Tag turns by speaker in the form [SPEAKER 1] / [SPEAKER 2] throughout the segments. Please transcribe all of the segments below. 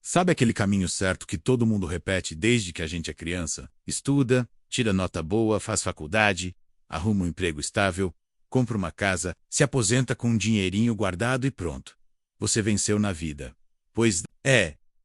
[SPEAKER 1] Sabe aquele caminho certo que todo mundo repete desde que a gente é criança? Estuda, tira nota boa, faz faculdade, arruma um emprego estável, compra uma casa, se aposenta com um dinheirinho guardado e pronto. Você venceu na vida. Pois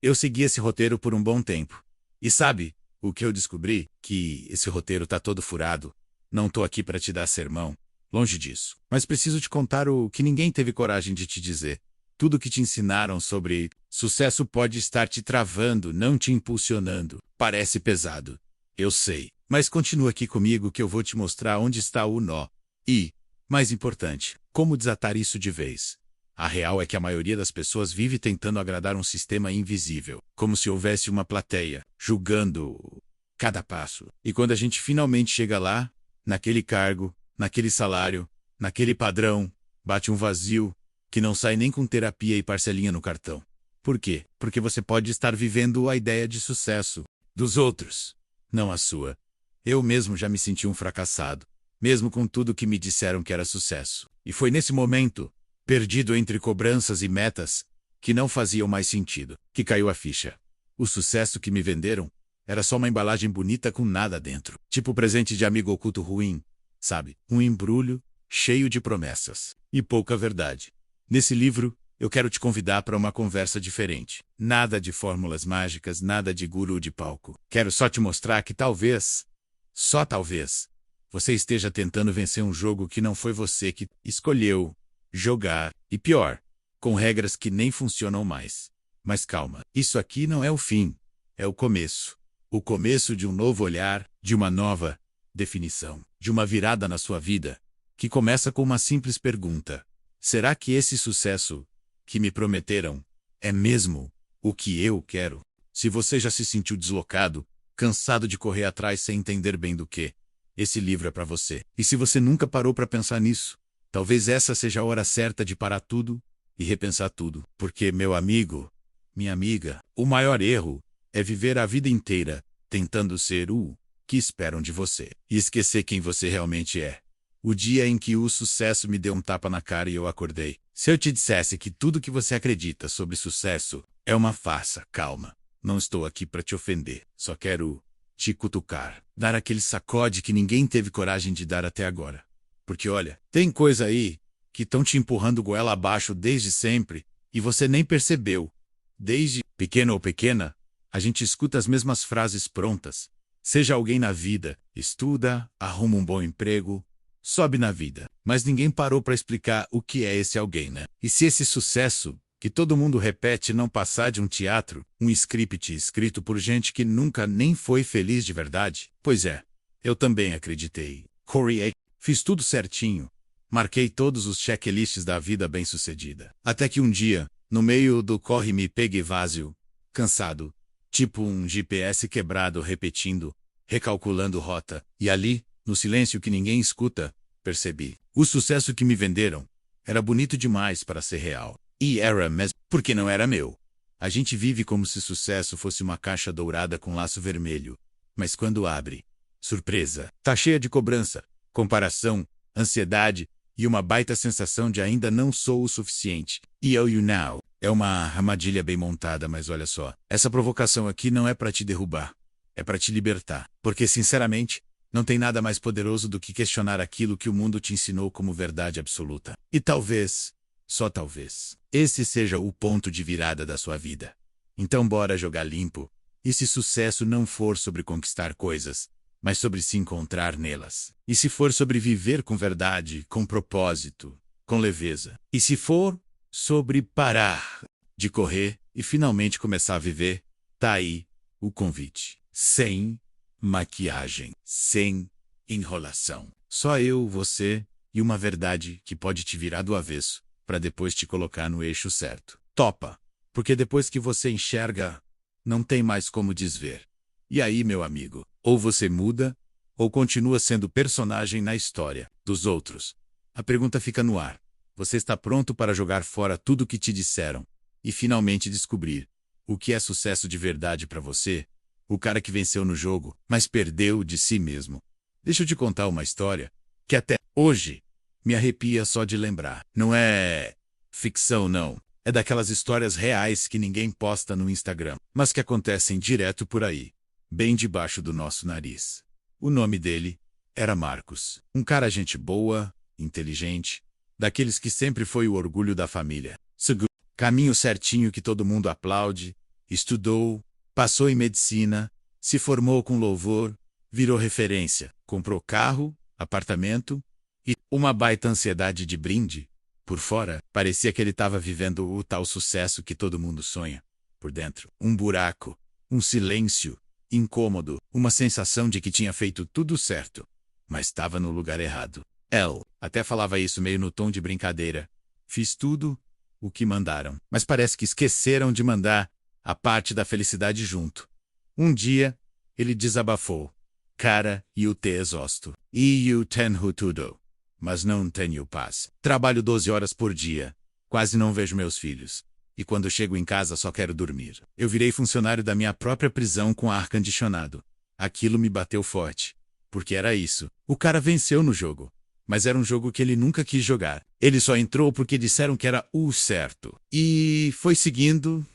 [SPEAKER 1] eu segui esse roteiro por um bom tempo. E sabe o que eu descobri? Que esse roteiro tá todo furado. Não tô aqui para te dar sermão. Longe disso. Mas preciso te contar o que ninguém teve coragem de te dizer. Tudo que te ensinaram sobre sucesso pode estar te travando, não te impulsionando. Parece pesado. Eu sei. Mas continua aqui comigo que eu vou te mostrar onde está o nó. E, mais importante, como desatar isso de vez. A real é que a maioria das pessoas vive tentando agradar um sistema invisível, como se houvesse uma plateia, julgando cada passo. E quando a gente finalmente chega lá, naquele cargo, naquele salário, naquele padrão, bate um vazio que não sai nem com terapia e parcelinha no cartão. Por quê? Porque você pode estar vivendo a ideia de sucesso dos outros, não a sua. Eu mesmo já me senti um fracassado, mesmo com tudo que me disseram que era sucesso. E foi nesse momento, perdido entre cobranças e metas, que não faziam mais sentido, que caiu a ficha. O sucesso que me venderam era só uma embalagem bonita com nada dentro. Tipo presente de amigo oculto ruim, sabe? Um embrulho cheio de promessas e pouca verdade. Nesse livro, eu quero te convidar para uma conversa diferente. Nada de fórmulas mágicas, nada de guru de palco. Quero só te mostrar que talvez, só talvez, você esteja tentando vencer um jogo que não foi você que escolheu jogar. E pior, com regras que nem funcionam mais. Mas calma, isso aqui não é o fim. É o começo. O começo de um novo olhar, de uma nova definição, de uma virada na sua vida, que começa com uma simples pergunta. Será que esse sucesso que me prometeram é mesmo o que eu quero? Se você já se sentiu deslocado, cansado de correr atrás sem entender bem do que, esse livro é para você. E se você nunca parou para pensar nisso, talvez essa seja a hora certa de parar tudo e repensar tudo. Porque, meu amigo, minha amiga, o maior erro é viver a vida inteira tentando ser o que esperam de você e esquecer quem você realmente é. O dia em que o sucesso me deu um tapa na cara e eu acordei. Se eu te dissesse que tudo que você acredita sobre sucesso é uma farsa, calma. Não estou aqui para te ofender. Só quero te cutucar. Dar aquele sacode que ninguém teve coragem de dar até agora. Porque olha, tem coisa aí que estão te empurrando goela abaixo desde sempre e você nem percebeu. Desde pequeno ou pequena, a gente escuta as mesmas frases prontas. Seja alguém na vida, estuda, arruma um bom emprego, sobe na vida. Mas ninguém parou para explicar o que é esse alguém, né? E se esse sucesso, que todo mundo repete, não passar de um teatro, um script escrito por gente que nunca nem foi feliz de verdade? Pois é, eu também acreditei. Corey, fiz tudo certinho. Marquei todos os checklists da vida bem-sucedida. Até que um dia, no meio do corre me peguei vazio, cansado, tipo um GPS quebrado repetindo, recalculando rota, e ali, no silêncio que ninguém escuta, percebi. O sucesso que me venderam era bonito demais para ser real. E era mesmo, porque não era meu. A gente vive como se sucesso fosse uma caixa dourada com laço vermelho. Mas quando abre, surpresa, tá cheia de cobrança, comparação, ansiedade e uma baita sensação de ainda não sou o suficiente. E you now. É uma armadilha bem montada, mas olha só. Essa provocação aqui não é para te derrubar. É para te libertar. Porque, sinceramente, não tem nada mais poderoso do que questionar aquilo que o mundo te ensinou como verdade absoluta. E talvez, só talvez, esse seja o ponto de virada da sua vida. Então bora jogar limpo. E se sucesso não for sobre conquistar coisas, mas sobre se encontrar nelas? E se for sobre viver com verdade, com propósito, com leveza? E se for sobre parar de correr e finalmente começar a viver? Tá aí o convite. Sem maquiagem, sem enrolação. Só eu, você e uma verdade que pode te virar do avesso para depois te colocar no eixo certo. Topa, porque depois que você enxerga, não tem mais como desver. E aí, meu amigo, ou você muda, ou continua sendo personagem na história dos outros. A pergunta fica no ar. Você está pronto para jogar fora tudo o que te disseram e finalmente descobrir o que é sucesso de verdade para você? O cara que venceu no jogo, mas perdeu de si mesmo. Deixa eu te contar uma história que até hoje me arrepia só de lembrar. Não é ficção, não. É daquelas histórias reais que ninguém posta no Instagram, mas que acontecem direto por aí, bem debaixo do nosso nariz. O nome dele era Marcos. Um cara gente boa, inteligente, daqueles que sempre foi o orgulho da família. Seguiu caminho certinho que todo mundo aplaude, estudou, passou em medicina, se formou com louvor, virou referência, comprou carro, apartamento e uma baita ansiedade de brinde. Por fora, parecia que ele estava vivendo o tal sucesso que todo mundo sonha. Por dentro, um buraco, um silêncio, incômodo, uma sensação de que tinha feito tudo certo, mas estava no lugar errado. El até falava isso meio no tom de brincadeira. Fiz tudo o que mandaram, mas parece que esqueceram de mandar a parte da felicidade junto. Um dia, ele desabafou. Cara, eu te exausto. E eu tenho tudo, mas não tenho paz. Trabalho 12 horas por dia. Quase não vejo meus filhos. E quando chego em casa só quero dormir. Eu virei funcionário da minha própria prisão com ar-condicionado. Aquilo me bateu forte. Porque era isso. O cara venceu no jogo. Mas era um jogo que ele nunca quis jogar. Ele só entrou porque disseram que era o certo. E foi seguindo,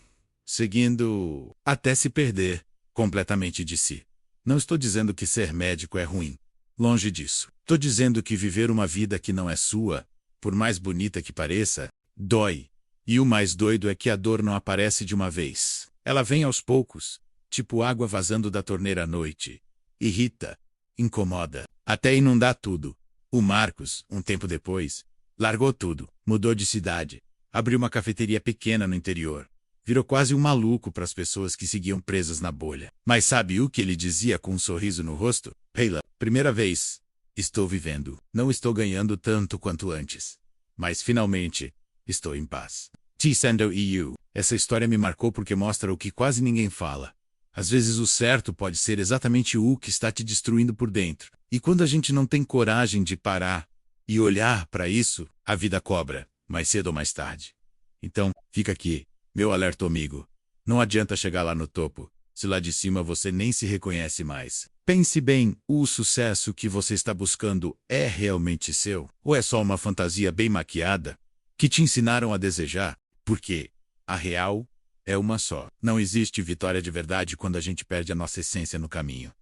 [SPEAKER 1] até se perder completamente de si. Não estou dizendo que ser médico é ruim. Longe disso. Estou dizendo que viver uma vida que não é sua, por mais bonita que pareça, dói. E o mais doido é que a dor não aparece de uma vez. Ela vem aos poucos, tipo água vazando da torneira à noite. Irrita, incomoda, até inundar tudo. O Marcos, um tempo depois, largou tudo, mudou de cidade, abriu uma cafeteria pequena no interior. Virou quase um maluco para as pessoas que seguiam presas na bolha. Mas sabe o que ele dizia com um sorriso no rosto? Pela primeira vez, estou vivendo. Não estou ganhando tanto quanto antes. Mas finalmente, estou em paz. T-Sando EU. Essa história me marcou porque mostra o que quase ninguém fala. Às vezes o certo pode ser exatamente o que está te destruindo por dentro. E quando a gente não tem coragem de parar e olhar para isso, a vida cobra, mais cedo ou mais tarde. Então, fica aqui, meu alerta amigo. Não adianta chegar lá no topo, se lá de cima você nem se reconhece mais. Pense bem, o sucesso que você está buscando é realmente seu? Ou é só uma fantasia bem maquiada que te ensinaram a desejar? Porque a real é uma só. Não existe vitória de verdade quando a gente perde a nossa essência no caminho.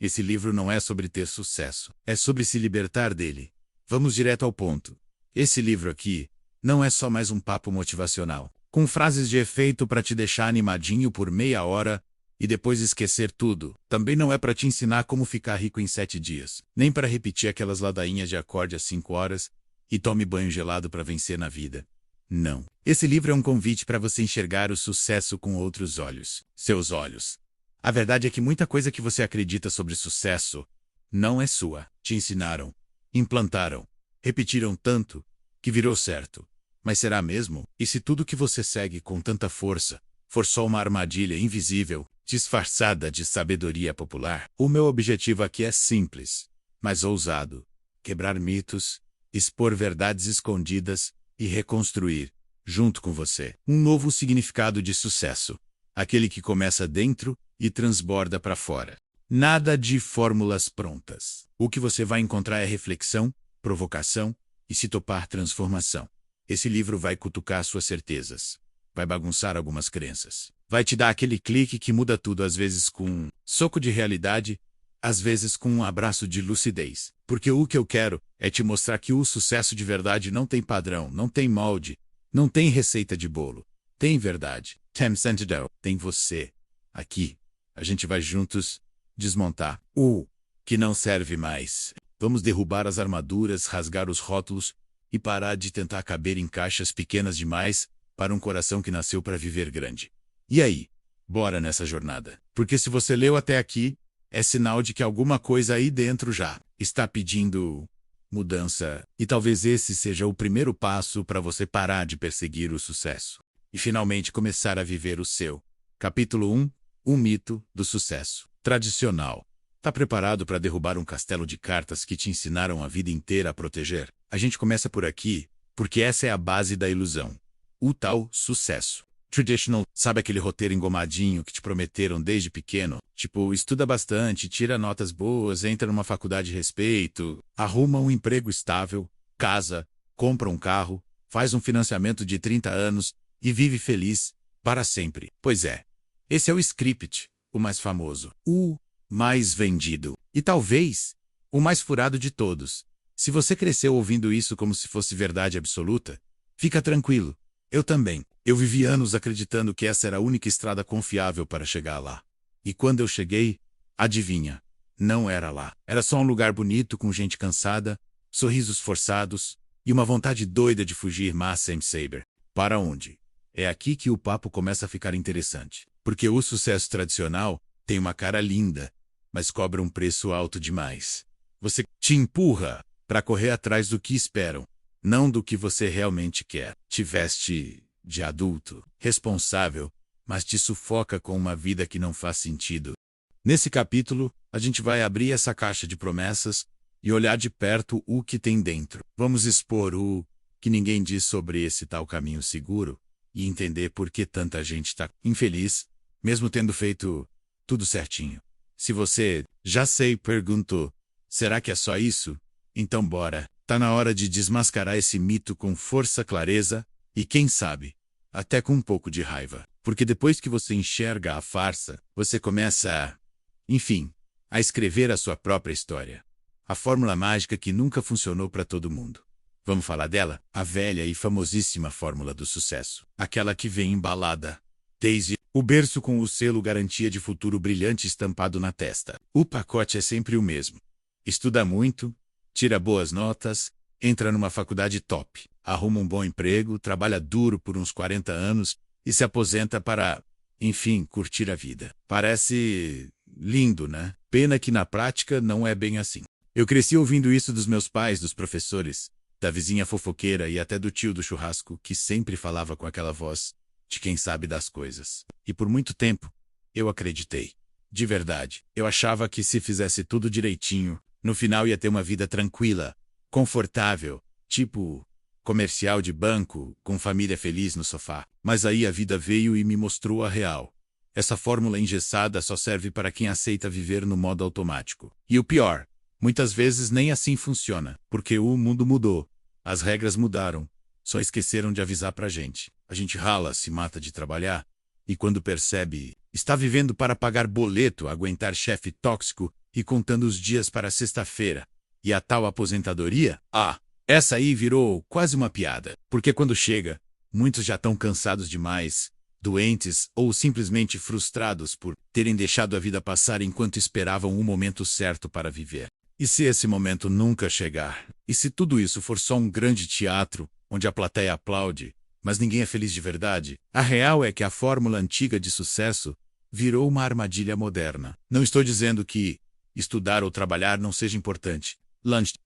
[SPEAKER 1] Esse livro não é sobre ter sucesso, é sobre se libertar dele. Vamos direto ao ponto. Esse livro aqui não é só mais um papo motivacional, com frases de efeito para te deixar animadinho por meia hora e depois esquecer tudo. Também não é para te ensinar como ficar rico em 7 dias, nem para repetir aquelas ladainhas de acorde às 5 horas e tome banho gelado para vencer na vida. Não. Esse livro é um convite para você enxergar o sucesso com outros olhos. Seus olhos. A verdade é que muita coisa que você acredita sobre sucesso não é sua. Te ensinaram, implantaram, repetiram tanto que virou certo. Mas será mesmo? E se tudo que você segue com tanta força for só uma armadilha invisível, disfarçada de sabedoria popular? O meu objetivo aqui é simples, mas ousado. Quebrar mitos, expor verdades escondidas e reconstruir, junto com você, um novo significado de sucesso. Aquele que começa dentro e transborda para fora. Nada de fórmulas prontas. O que você vai encontrar é reflexão, provocação e, se topar, transformação. Esse livro vai cutucar suas certezas. Vai bagunçar algumas crenças. Vai te dar aquele clique que muda tudo, às vezes com um soco de realidade, às vezes com um abraço de lucidez. Porque o que eu quero é te mostrar que o sucesso de verdade não tem padrão, não tem molde, não tem receita de bolo. Tem verdade. Tem você. Aqui. A gente vai juntos desmontar o que não serve mais. Vamos derrubar as armaduras, rasgar os rótulos e parar de tentar caber em caixas pequenas demais para um coração que nasceu para viver grande. E aí? Bora nessa jornada. Porque se você leu até aqui, é sinal de que alguma coisa aí dentro já está pedindo mudança. E talvez esse seja o primeiro passo para você parar de perseguir o sucesso e finalmente começar a viver o seu. Capítulo 1. Um mito do sucesso. Tradicional. Tá preparado para derrubar um castelo de cartas que te ensinaram a vida inteira a proteger? A gente começa por aqui, porque essa é a base da ilusão. O tal sucesso. Traditional, sabe aquele roteiro engomadinho que te prometeram desde pequeno? Tipo, estuda bastante, tira notas boas, entra numa faculdade de respeito, arruma um emprego estável, casa, compra um carro, faz um financiamento de 30 anos e vive feliz para sempre. Pois é, esse é o script, o mais famoso, o mais vendido e talvez o mais furado de todos. Se você cresceu ouvindo isso como se fosse verdade absoluta, fica tranquilo. Eu também. Eu vivi anos acreditando que essa era a única estrada confiável para chegar lá. E quando eu cheguei, adivinha? Não era lá. Era só um lugar bonito com gente cansada, sorrisos forçados e uma vontade doida de fugir, mas sem saber. Para onde? É aqui que o papo começa a ficar interessante. Porque o sucesso tradicional tem uma cara linda, mas cobra um preço alto demais. Você te empurra para correr atrás do que esperam, não do que você realmente quer. Te veste de adulto, responsável, mas te sufoca com uma vida que não faz sentido. Nesse capítulo, a gente vai abrir essa caixa de promessas e olhar de perto o que tem dentro. Vamos expor o que ninguém diz sobre esse tal caminho seguro e entender por que tanta gente está infeliz, mesmo tendo feito tudo certinho. Se você já sei, perguntou, será que é só isso? Então bora. Tá na hora de desmascarar esse mito com força, clareza e, quem sabe, até com um pouco de raiva. Porque depois que você enxerga a farsa, você começa enfim, a escrever a sua própria história. A fórmula mágica que nunca funcionou para todo mundo. Vamos falar dela? A velha e famosíssima fórmula do sucesso. Aquela que vem embalada desde o berço com o selo garantia de futuro brilhante estampado na testa. O pacote é sempre o mesmo. Estuda muito, tira boas notas, entra numa faculdade top, arruma um bom emprego, trabalha duro por uns 40 anos e se aposenta para, enfim, curtir a vida. Parece lindo, né? Pena que na prática não é bem assim. Eu cresci ouvindo isso dos meus pais, dos professores, da vizinha fofoqueira e até do tio do churrasco, que sempre falava com aquela voz de quem sabe das coisas. E por muito tempo, eu acreditei. De verdade, eu achava que se fizesse tudo direitinho, no final ia ter uma vida tranquila, confortável, tipo comercial de banco, com família feliz no sofá. Mas aí a vida veio e me mostrou a real. Essa fórmula engessada só serve para quem aceita viver no modo automático. E o pior, muitas vezes nem assim funciona, porque o mundo mudou, as regras mudaram, só esqueceram de avisar pra gente. A gente rala, se mata de trabalhar, e quando percebe, está vivendo para pagar boleto, aguentar chefe tóxico e contando os dias para sexta-feira. E a tal aposentadoria? Essa aí virou quase uma piada, porque quando chega, muitos já estão cansados demais, doentes ou simplesmente frustrados por terem deixado a vida passar enquanto esperavam o momento certo para viver. E se esse momento nunca chegar? E se tudo isso for só um grande teatro, onde a plateia aplaude, mas ninguém é feliz de verdade? A real é que a fórmula antiga de sucesso virou uma armadilha moderna. Não estou dizendo que estudar ou trabalhar não seja importante.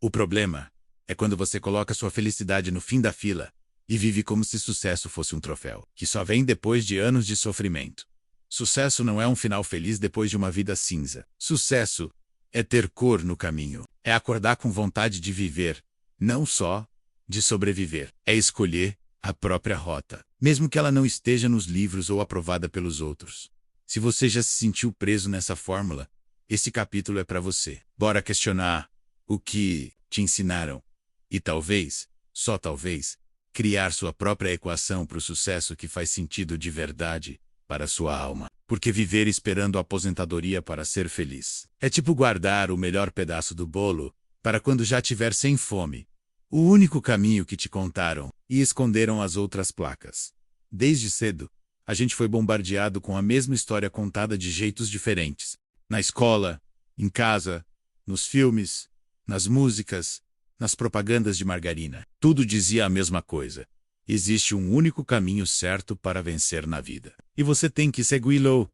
[SPEAKER 1] O problema é quando você coloca sua felicidade no fim da fila e vive como se sucesso fosse um troféu, que só vem depois de anos de sofrimento. Sucesso não é um final feliz depois de uma vida cinza. Sucesso é ter cor no caminho. É acordar com vontade de viver, não só de sobreviver. É escolher a própria rota, mesmo que ela não esteja nos livros ou aprovada pelos outros. Se você já se sentiu preso nessa fórmula, esse capítulo é para você. Bora questionar o que te ensinaram e talvez, só talvez, criar sua própria equação para o sucesso que faz sentido de verdade para sua alma. Porque viver esperando a aposentadoria para ser feliz é tipo guardar o melhor pedaço do bolo para quando já tiver sem fome. O único caminho que te contaram e esconderam as outras placas. Desde cedo, a gente foi bombardeado com a mesma história contada de jeitos diferentes. Na escola, em casa, nos filmes, nas músicas, nas propagandas de margarina. Tudo dizia a mesma coisa. Existe um único caminho certo para vencer na vida. E você tem que segui-lo,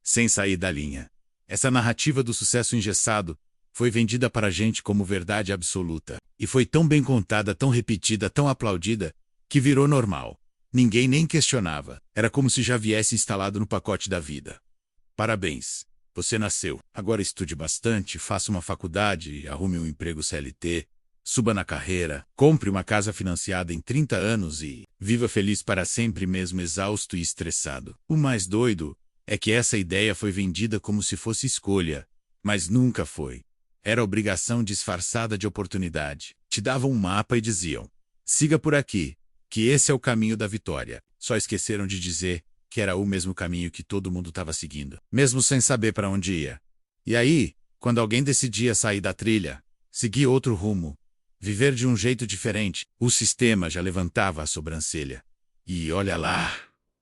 [SPEAKER 1] sem sair da linha. Essa narrativa do sucesso engessado foi vendida para a gente como verdade absoluta. E foi tão bem contada, tão repetida, tão aplaudida, que virou normal. Ninguém nem questionava. Era como se já viesse instalado no pacote da vida. Parabéns. Você nasceu. Agora estude bastante, faça uma faculdade, arrume um emprego CLT, suba na carreira, compre uma casa financiada em 30 anos e viva feliz para sempre mesmo exausto e estressado. O mais doido é que essa ideia foi vendida como se fosse escolha, mas nunca foi. Era obrigação disfarçada de oportunidade. Te davam um mapa e diziam, siga por aqui, que esse é o caminho da vitória. Só esqueceram de dizer que era o mesmo caminho que todo mundo estava seguindo, mesmo sem saber para onde ia. E aí, quando alguém decidia sair da trilha, seguir outro rumo, viver de um jeito diferente, o sistema já levantava a sobrancelha. E olha lá,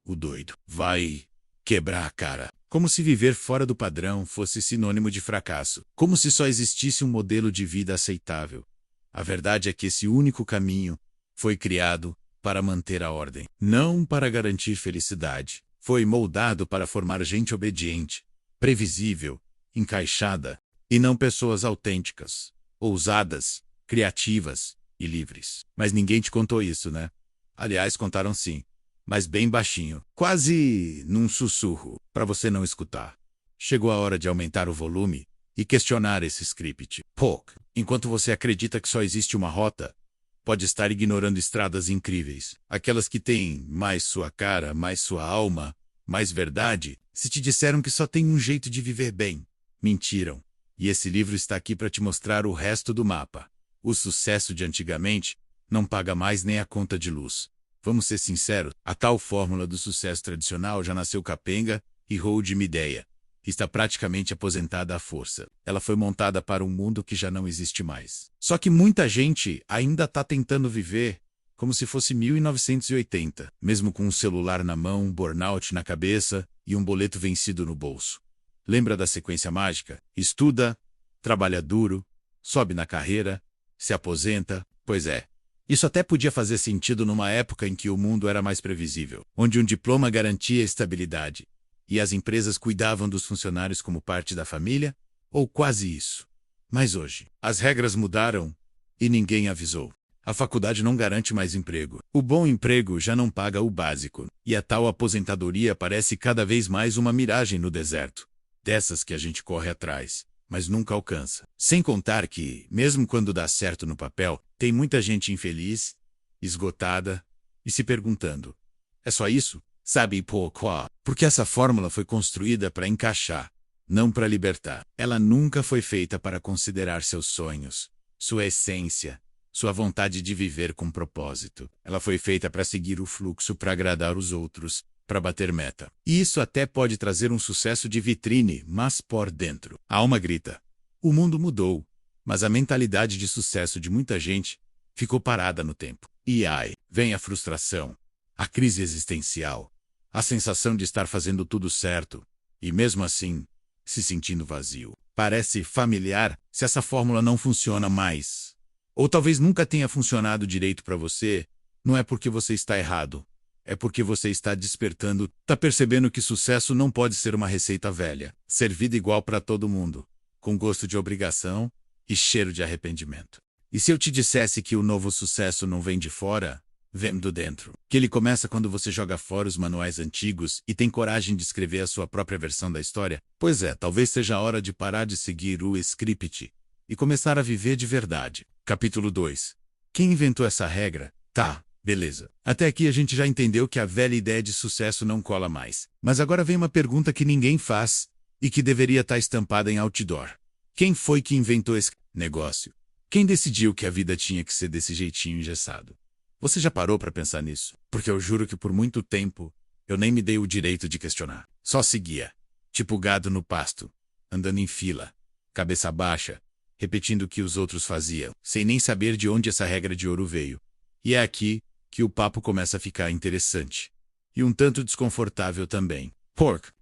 [SPEAKER 1] o doido vai quebrar a cara. Como se viver fora do padrão fosse sinônimo de fracasso. Como se só existisse um modelo de vida aceitável. A verdade é que esse único caminho foi criado para manter a ordem, não para garantir felicidade. Foi moldado para formar gente obediente, previsível, encaixada, e não pessoas autênticas, ousadas, criativas e livres. Mas ninguém te contou isso, né? Aliás, contaram sim, mas bem baixinho, quase num sussurro, para você não escutar. Chegou a hora de aumentar o volume e questionar esse script. Pouco. Enquanto você acredita que só existe uma rota, pode estar ignorando estradas incríveis, aquelas que têm mais sua cara, mais sua alma, mais verdade. Se te disseram que só tem um jeito de viver bem, mentiram. E esse livro está aqui para te mostrar o resto do mapa. O sucesso de antigamente não paga mais nem a conta de luz. Vamos ser sinceros, a tal fórmula do sucesso tradicional já nasceu capenga e roll de uma ideia. Está praticamente aposentada à força. Ela foi montada para um mundo que já não existe mais. Só que muita gente ainda está tentando viver como se fosse 1980, mesmo com um celular na mão, um burnout na cabeça e um boleto vencido no bolso. Lembra da sequência mágica? Estuda, trabalha duro, sobe na carreira, se aposenta. Pois é. Isso até podia fazer sentido numa época em que o mundo era mais previsível, onde um diploma garantia estabilidade e as empresas cuidavam dos funcionários como parte da família, ou quase isso. Mas hoje, as regras mudaram e ninguém avisou. A faculdade não garante mais emprego. O bom emprego já não paga o básico, e a tal aposentadoria parece cada vez mais uma miragem no deserto. Dessas que a gente corre atrás, mas nunca alcança. Sem contar que, mesmo quando dá certo no papel, tem muita gente infeliz, esgotada e se perguntando: é só isso? Sabe por quê? Porque essa fórmula foi construída para encaixar, não para libertar. Ela nunca foi feita para considerar seus sonhos, sua essência, sua vontade de viver com propósito. Ela foi feita para seguir o fluxo, para agradar os outros, para bater meta. E isso até pode trazer um sucesso de vitrine, mas por dentro, a alma grita: o mundo mudou, mas a mentalidade de sucesso de muita gente ficou parada no tempo. E aí, vem a frustração, a crise existencial, a sensação de estar fazendo tudo certo, e mesmo assim, se sentindo vazio. Parece familiar se essa fórmula não funciona mais. Ou talvez nunca tenha funcionado direito para você. Não é porque você está errado. É porque você está despertando, está percebendo que sucesso não pode ser uma receita velha, servida igual para todo mundo, com gosto de obrigação e cheiro de arrependimento. E se eu te dissesse que o novo sucesso não vem de fora, vem do dentro? Que ele começa quando você joga fora os manuais antigos e tem coragem de escrever a sua própria versão da história? Pois é, talvez seja a hora de parar de seguir o script e começar a viver de verdade. Capítulo 2. Quem inventou essa regra? Tá, beleza. Até aqui a gente já entendeu que a velha ideia de sucesso não cola mais. Mas agora vem uma pergunta que ninguém faz e que deveria estar estampada em outdoor. Quem foi que inventou esse negócio? Quem decidiu que a vida tinha que ser desse jeitinho engessado? Você já parou para pensar nisso? Porque eu juro que por muito tempo eu nem me dei o direito de questionar. Só seguia, tipo gado no pasto, andando em fila, cabeça baixa, repetindo o que os outros faziam, sem nem saber de onde essa regra de ouro veio. E é aqui que o papo começa a ficar interessante. E um tanto desconfortável também.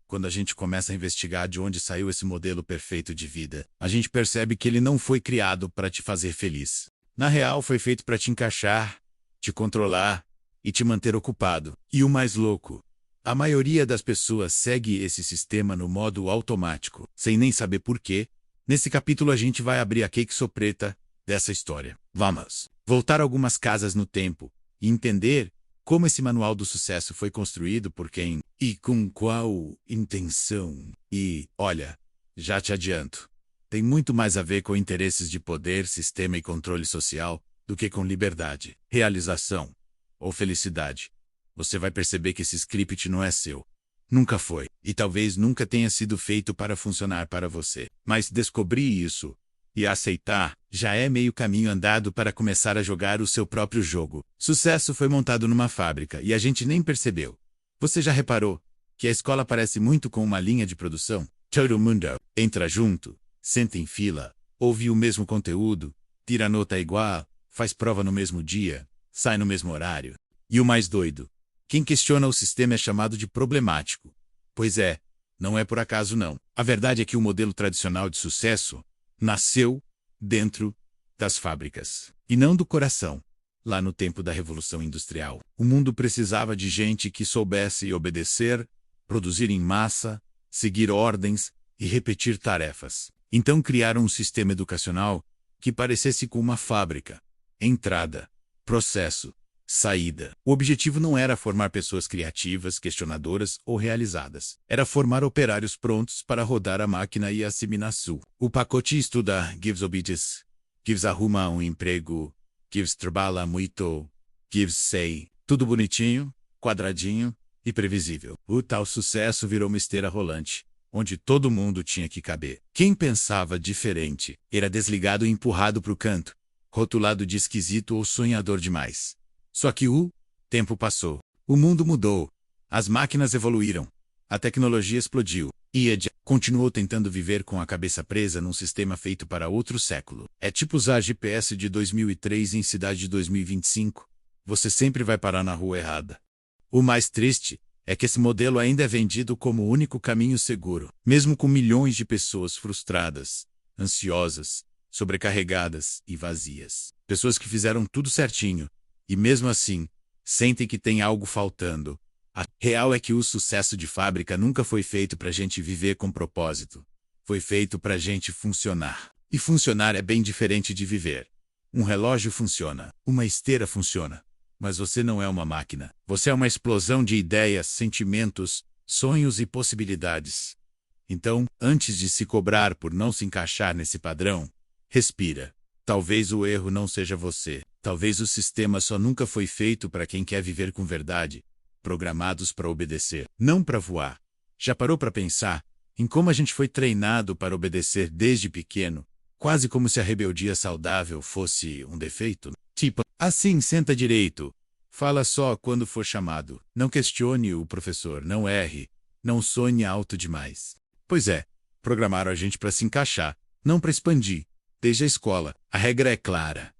[SPEAKER 1] Quando a gente começa a investigar de onde saiu esse modelo perfeito de vida, a gente percebe que ele não foi criado para te fazer feliz. Na real, foi feito para te encaixar, te controlar e te manter ocupado. E o mais louco, a maioria das pessoas segue esse sistema no modo automático, sem nem saber por quê. Nesse capítulo a gente vai abrir a cake sopreta dessa história. Vamos voltar algumas casas no tempo e entender como esse manual do sucesso foi construído por quem e com qual intenção. E, olha, já te adianto, tem muito mais a ver com interesses de poder, sistema e controle social do que com liberdade, realização ou felicidade. Você vai perceber que esse script não é seu. Nunca foi, e talvez nunca tenha sido feito para funcionar para você. Mas descobrir isso E aceitar já é meio caminho andado para começar a jogar o seu próprio jogo. Sucesso foi montado numa fábrica e a gente nem percebeu. Você já reparou que a escola parece muito com uma linha de produção? Todo mundo entra junto, senta em fila, ouve o mesmo conteúdo, tira nota igual, faz prova no mesmo dia, sai no mesmo horário. E o mais doido, quem questiona o sistema é chamado de problemático. Pois é, não é por acaso não. A verdade é que o modelo tradicional de sucesso nasceu dentro das fábricas e não do coração. Lá no tempo da Revolução Industrial, o mundo precisava de gente que soubesse obedecer, produzir em massa, seguir ordens e repetir tarefas. Então criaram um sistema educacional que parecesse com uma fábrica. Entrada, processo, saída. O objetivo não era formar pessoas criativas, questionadoras ou realizadas. Era formar operários prontos para rodar a máquina e assimilar su. O pacote estuda gives obedience, gives arruma um emprego, gives trabalha muito, gives sei. Tudo bonitinho, quadradinho e previsível. O tal sucesso virou uma esteira rolante, onde todo mundo tinha que caber. Quem pensava diferente era desligado e empurrado para o canto, rotulado de esquisito ou sonhador demais. Só que o tempo passou, o mundo mudou, as máquinas evoluíram, a tecnologia explodiu, e Ed continuou tentando viver com a cabeça presa num sistema feito para outro século. É tipo usar GPS de 2003 em cidade de 2025, você sempre vai parar na rua errada. O mais triste é que esse modelo ainda é vendido como o único caminho seguro, mesmo com milhões de pessoas frustradas, ansiosas, sobrecarregadas e vazias. Pessoas que fizeram tudo certinho, e mesmo assim, sentem que tem algo faltando. A real é que o sucesso de fábrica nunca foi feito para a gente viver com propósito. Foi feito para a gente funcionar. E funcionar é bem diferente de viver. Um relógio funciona, uma esteira funciona. Mas você não é uma máquina. Você é uma explosão de ideias, sentimentos, sonhos e possibilidades. Então, antes de se cobrar por não se encaixar nesse padrão, respira. Talvez o erro não seja você. Talvez o sistema só nunca foi feito para quem quer viver com verdade, programados para obedecer, não para voar. Já parou para pensar em como a gente foi treinado para obedecer desde pequeno, quase como se a rebeldia saudável fosse um defeito? Tipo, assim, senta direito, fala só quando for chamado, não questione o professor, não erre, não sonhe alto demais. Pois é, programaram a gente para se encaixar, não para expandir. Desde a escola, a regra é clara.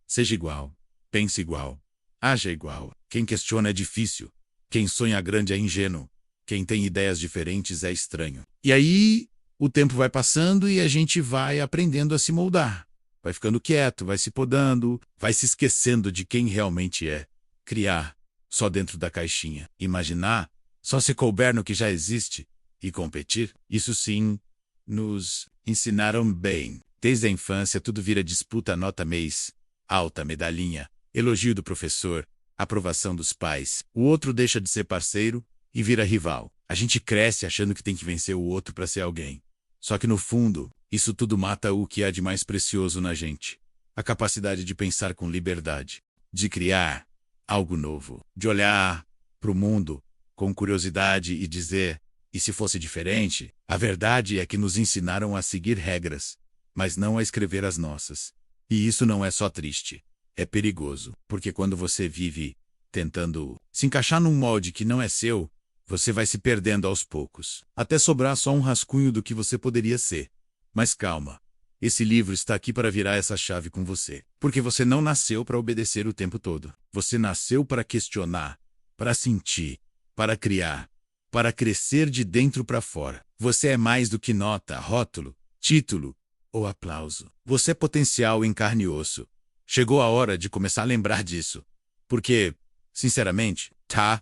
[SPEAKER 1] Seja igual, pense igual, haja igual. Quem questiona é difícil, quem sonha grande é ingênuo, quem tem ideias diferentes é estranho. E aí, o tempo vai passando e a gente vai aprendendo a se moldar. Vai ficando quieto, vai se podando, vai se esquecendo de quem realmente é. Criar, só dentro da caixinha. Imaginar, só se couber no que já existe. E competir, isso sim, nos ensinaram bem. Desde a infância tudo vira disputa nota mês, alta medalhinha, elogio do professor, aprovação dos pais. O outro deixa de ser parceiro e vira rival. A gente cresce achando que tem que vencer o outro para ser alguém. Só que no fundo, isso tudo mata o que há de mais precioso na gente. A capacidade de pensar com liberdade, de criar algo novo, de olhar para o mundo com curiosidade e dizer, e se fosse diferente? A verdade é que nos ensinaram a seguir regras, mas não a escrever as nossas. E isso não é só triste, é perigoso, porque quando você vive tentando se encaixar num molde que não é seu, você vai se perdendo aos poucos, até sobrar só um rascunho do que você poderia ser. Mas calma, esse livro está aqui para virar essa chave com você, porque você não nasceu para obedecer o tempo todo. Você nasceu para questionar, para sentir, para criar, para crescer de dentro para fora. Você é mais do que nota, rótulo, título ou aplauso. Você é potencial em carne e osso. Chegou a hora de começar a lembrar disso. Porque, sinceramente, tá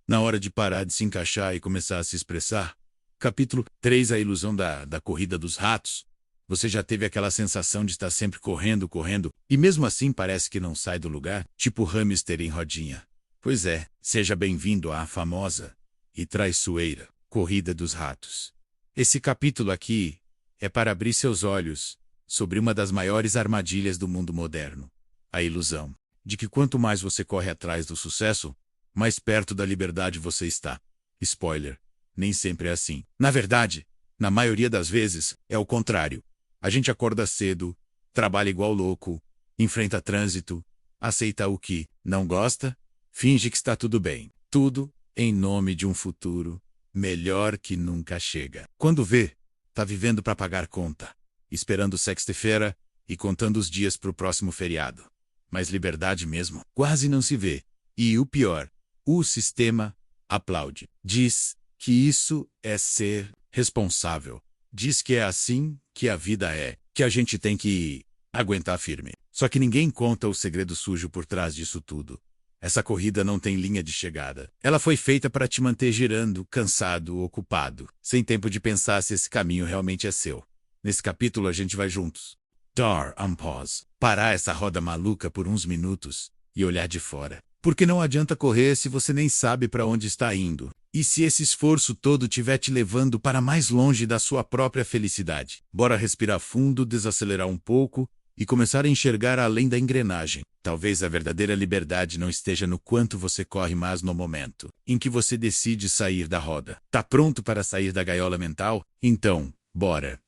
[SPEAKER 1] na hora de parar de se encaixar e começar a se expressar. Capítulo 3, a ilusão da corrida dos ratos. Você já teve aquela sensação de estar sempre correndo, e mesmo assim parece que não sai do lugar, tipo hamster em rodinha. Pois é, seja bem-vindo à famosa e traiçoeira corrida dos ratos. Esse capítulo aqui é para abrir seus olhos sobre uma das maiores armadilhas do mundo moderno. A ilusão de que quanto mais você corre atrás do sucesso, mais perto da liberdade você está. Spoiler, nem sempre é assim. Na verdade, na maioria das vezes, é o contrário. A gente acorda cedo, trabalha igual louco, enfrenta trânsito, aceita o que não gosta, finge que está tudo bem. Tudo em nome de um futuro melhor que nunca chega. Quando vê, tá vivendo para pagar conta, esperando sexta-feira e contando os dias pro próximo feriado. Mas liberdade mesmo quase não se vê. E o pior, o sistema aplaude. Diz que isso é ser responsável. Diz que é assim que a vida é, que a gente tem que aguentar firme. Só que ninguém conta o segredo sujo por trás disso tudo. Essa corrida não tem linha de chegada. Ela foi feita para te manter girando, cansado, ocupado, sem tempo de pensar se esse caminho realmente é seu. Nesse capítulo a gente vai juntos. Dar um pause. Parar essa roda maluca por uns minutos e olhar de fora. Porque não adianta correr se você nem sabe para onde está indo. E se esse esforço todo estiver te levando para mais longe da sua própria felicidade. Bora respirar fundo, desacelerar um pouco e começar a enxergar além da engrenagem. Talvez a verdadeira liberdade não esteja no quanto você corre, mas no momento em que você decide sair da roda. Tá pronto para sair da gaiola mental? Então, bora.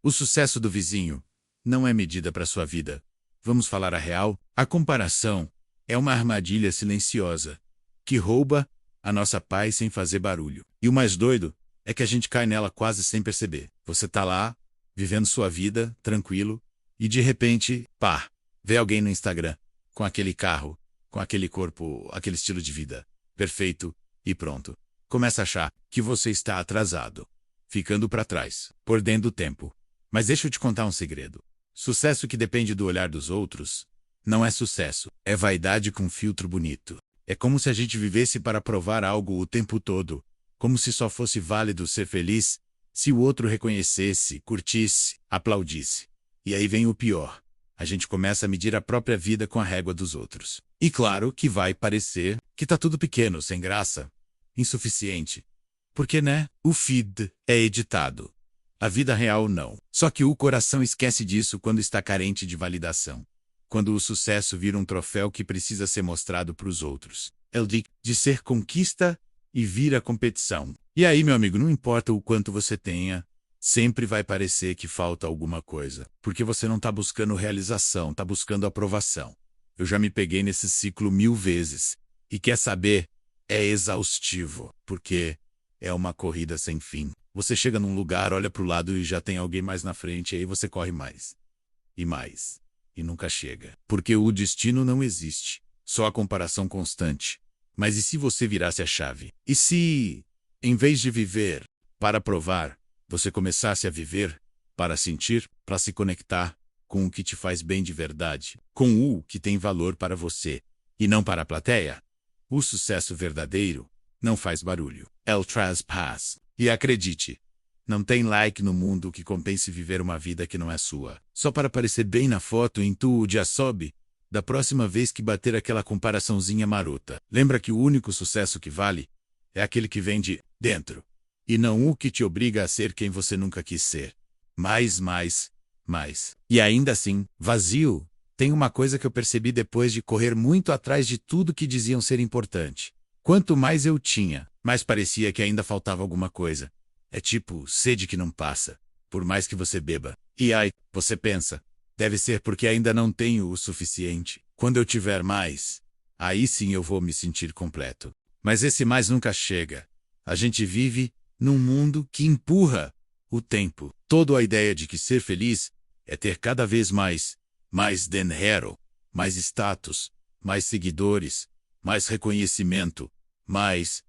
[SPEAKER 1] O sucesso do vizinho não é medida para sua vida. Vamos falar a real? A comparação é uma armadilha silenciosa que rouba a nossa paz sem fazer barulho. E o mais doido é que a gente cai nela quase sem perceber. Você tá lá, vivendo sua vida, tranquilo, e de repente, pá, vê alguém no Instagram, com aquele carro, com aquele corpo, aquele estilo de vida, perfeito, e pronto. Começa a achar que você está atrasado, ficando para trás, perdendo tempo. Mas deixa eu te contar um segredo. Sucesso que depende do olhar dos outros não é sucesso, é vaidade com filtro bonito. É como se a gente vivesse para provar algo o tempo todo, como se só fosse válido ser feliz se o outro reconhecesse, curtisse, aplaudisse. E aí vem o pior. A gente começa a medir a própria vida com a régua dos outros. E claro que vai parecer que tá tudo pequeno, sem graça, insuficiente. Porque, né? O feed é editado. A vida real não. Só que o coração esquece disso quando está carente de validação. Quando o sucesso vira um troféu que precisa ser mostrado para os outros. Ele de ser conquista e vira competição. E aí, meu amigo, não importa o quanto você tenha, sempre vai parecer que falta alguma coisa. Porque você não está buscando realização, está buscando aprovação. Eu já me peguei nesse ciclo 1000 vezes. E quer saber? É exaustivo. Porque é uma corrida sem fim. Você chega num lugar, olha para o lado e já tem alguém mais na frente, e aí você corre mais. E mais. E nunca chega. Porque o destino não existe. Só a comparação constante. Mas e se você virasse a chave? E se, em vez de viver para provar, você começasse a viver para sentir, para se conectar com o que te faz bem de verdade, com o que tem valor para você, e não para a plateia? O sucesso verdadeiro não faz barulho. Ele traz paz. E acredite, não tem like no mundo que compense viver uma vida que não é sua. Só para aparecer bem na foto em tu já sobe, da próxima vez que bater aquela comparaçãozinha marota. Lembra que o único sucesso que vale é aquele que vem de dentro. E não o que te obriga a ser quem você nunca quis ser. Mais. E ainda assim, vazio. Tem uma coisa que eu percebi depois de correr muito atrás de tudo que diziam ser importante. Quanto mais eu tinha, mais parecia que ainda faltava alguma coisa. É tipo sede que não passa, por mais que você beba. E aí, você pensa, deve ser porque ainda não tenho o suficiente. Quando eu tiver mais, aí sim eu vou me sentir completo. Mas esse mais nunca chega. A gente vive num mundo que empurra o tempo. Toda a ideia de que ser feliz é ter cada vez mais dinheiro, mais status, mais seguidores, mais reconhecimento, mais.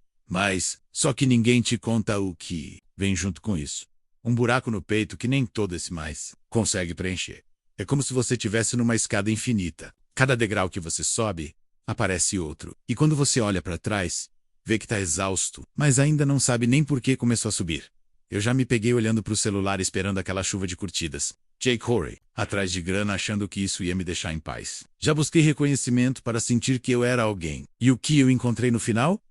[SPEAKER 1] Só que ninguém te conta o que vem junto com isso. Um buraco no peito que nem todo esse mais consegue preencher. É como se você estivesse numa escada infinita. Cada degrau que você sobe, aparece outro. E quando você olha para trás, vê que tá exausto, mas ainda não sabe nem por que começou a subir. Eu já me peguei olhando pro celular esperando aquela chuva de curtidas. Jake Horry, atrás de grana achando que isso ia me deixar em paz. Já busquei reconhecimento para sentir que eu era alguém. E o que eu encontrei no final?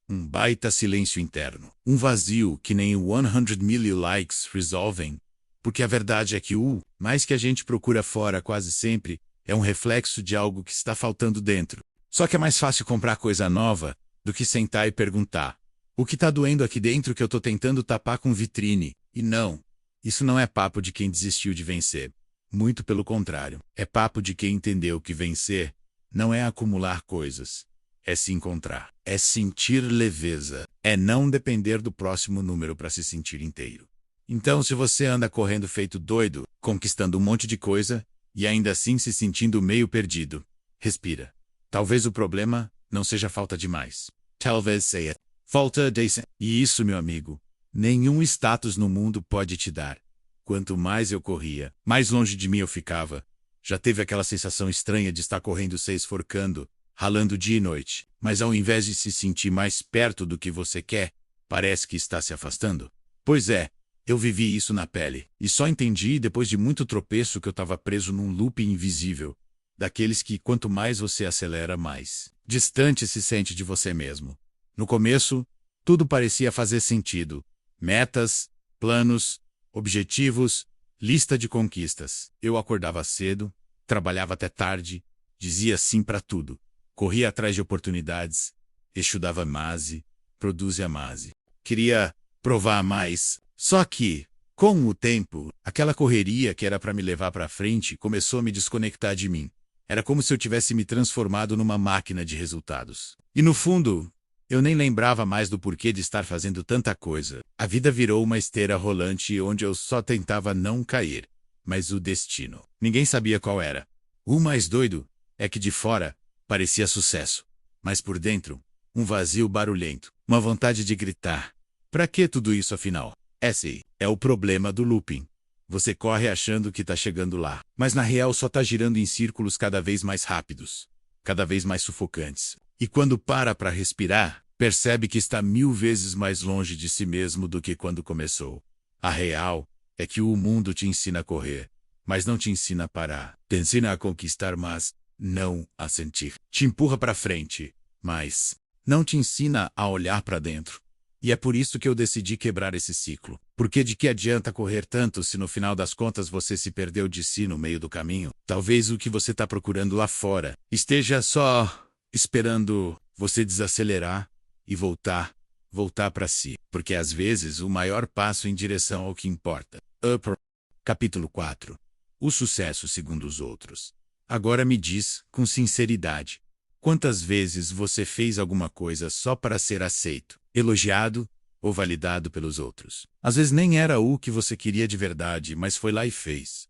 [SPEAKER 1] Um baita silêncio interno. Um vazio que nem o 100 mil likes resolvem. Porque a verdade é que o mais que a gente procura fora quase sempre é um reflexo de algo que está faltando dentro. Só que é mais fácil comprar coisa nova do que sentar e perguntar: o que tá doendo aqui dentro que eu tô tentando tapar com vitrine? E não, Isso não é papo de quem desistiu de vencer. Muito pelo contrário. É papo de quem entendeu que vencer não é acumular coisas. É se encontrar. É sentir leveza. É não depender do próximo número para se sentir inteiro. Então, se você anda correndo feito doido, conquistando um monte de coisa, e ainda assim se sentindo meio perdido, respira. Talvez o problema não seja falta de mais. Talvez seja falta de... E isso, meu amigo, nenhum status no mundo pode te dar. Quanto mais eu corria, mais longe de mim eu ficava. Já teve aquela sensação estranha de estar correndo se esforçando, ralando dia e noite, mas ao invés de se sentir mais perto do que você quer, parece que está se afastando? Pois é, eu vivi isso na pele, e só entendi depois de muito tropeço que eu estava preso num loop invisível, daqueles que quanto mais você acelera, mais distante se sente de você mesmo. No começo, tudo parecia fazer sentido. Metas, planos, objetivos, lista de conquistas. Eu acordava cedo, trabalhava até tarde, dizia sim para tudo. Corria atrás de oportunidades, estudava mais, produzia mais. Queria provar mais. Só que, com o tempo, aquela correria que era para me levar para frente começou a me desconectar de mim. Era como se eu tivesse me transformado numa máquina de resultados. E no fundo, eu nem lembrava mais do porquê de estar fazendo tanta coisa. A vida virou uma esteira rolante onde eu só tentava não cair. Mas o destino, ninguém sabia qual era. O mais doido é que de fora parecia sucesso, mas por dentro, um vazio barulhento, uma vontade de gritar. Pra que tudo isso afinal? Esse é o problema do looping. Você corre achando que tá chegando lá, mas na real só tá girando em círculos cada vez mais rápidos, cada vez mais sufocantes. E quando para respirar, percebe que está 1000 vezes mais longe de si mesmo do que quando começou. A real é que o mundo te ensina a correr, mas não te ensina a parar. Te ensina a conquistar, mas não a sentir. Te empurra para frente, mas não te ensina a olhar para dentro. E é por isso que eu decidi quebrar esse ciclo. Porque de que adianta correr tanto se no final das contas você se perdeu de si no meio do caminho? Talvez o que você está procurando lá fora esteja só esperando você desacelerar e voltar para si. Porque às vezes o maior passo em direção ao que importa. Capítulo 4. O sucesso segundo os outros. Agora me diz, com sinceridade, quantas vezes você fez alguma coisa só para ser aceito, elogiado ou validado pelos outros? Às vezes nem era o que você queria de verdade, mas foi lá e fez.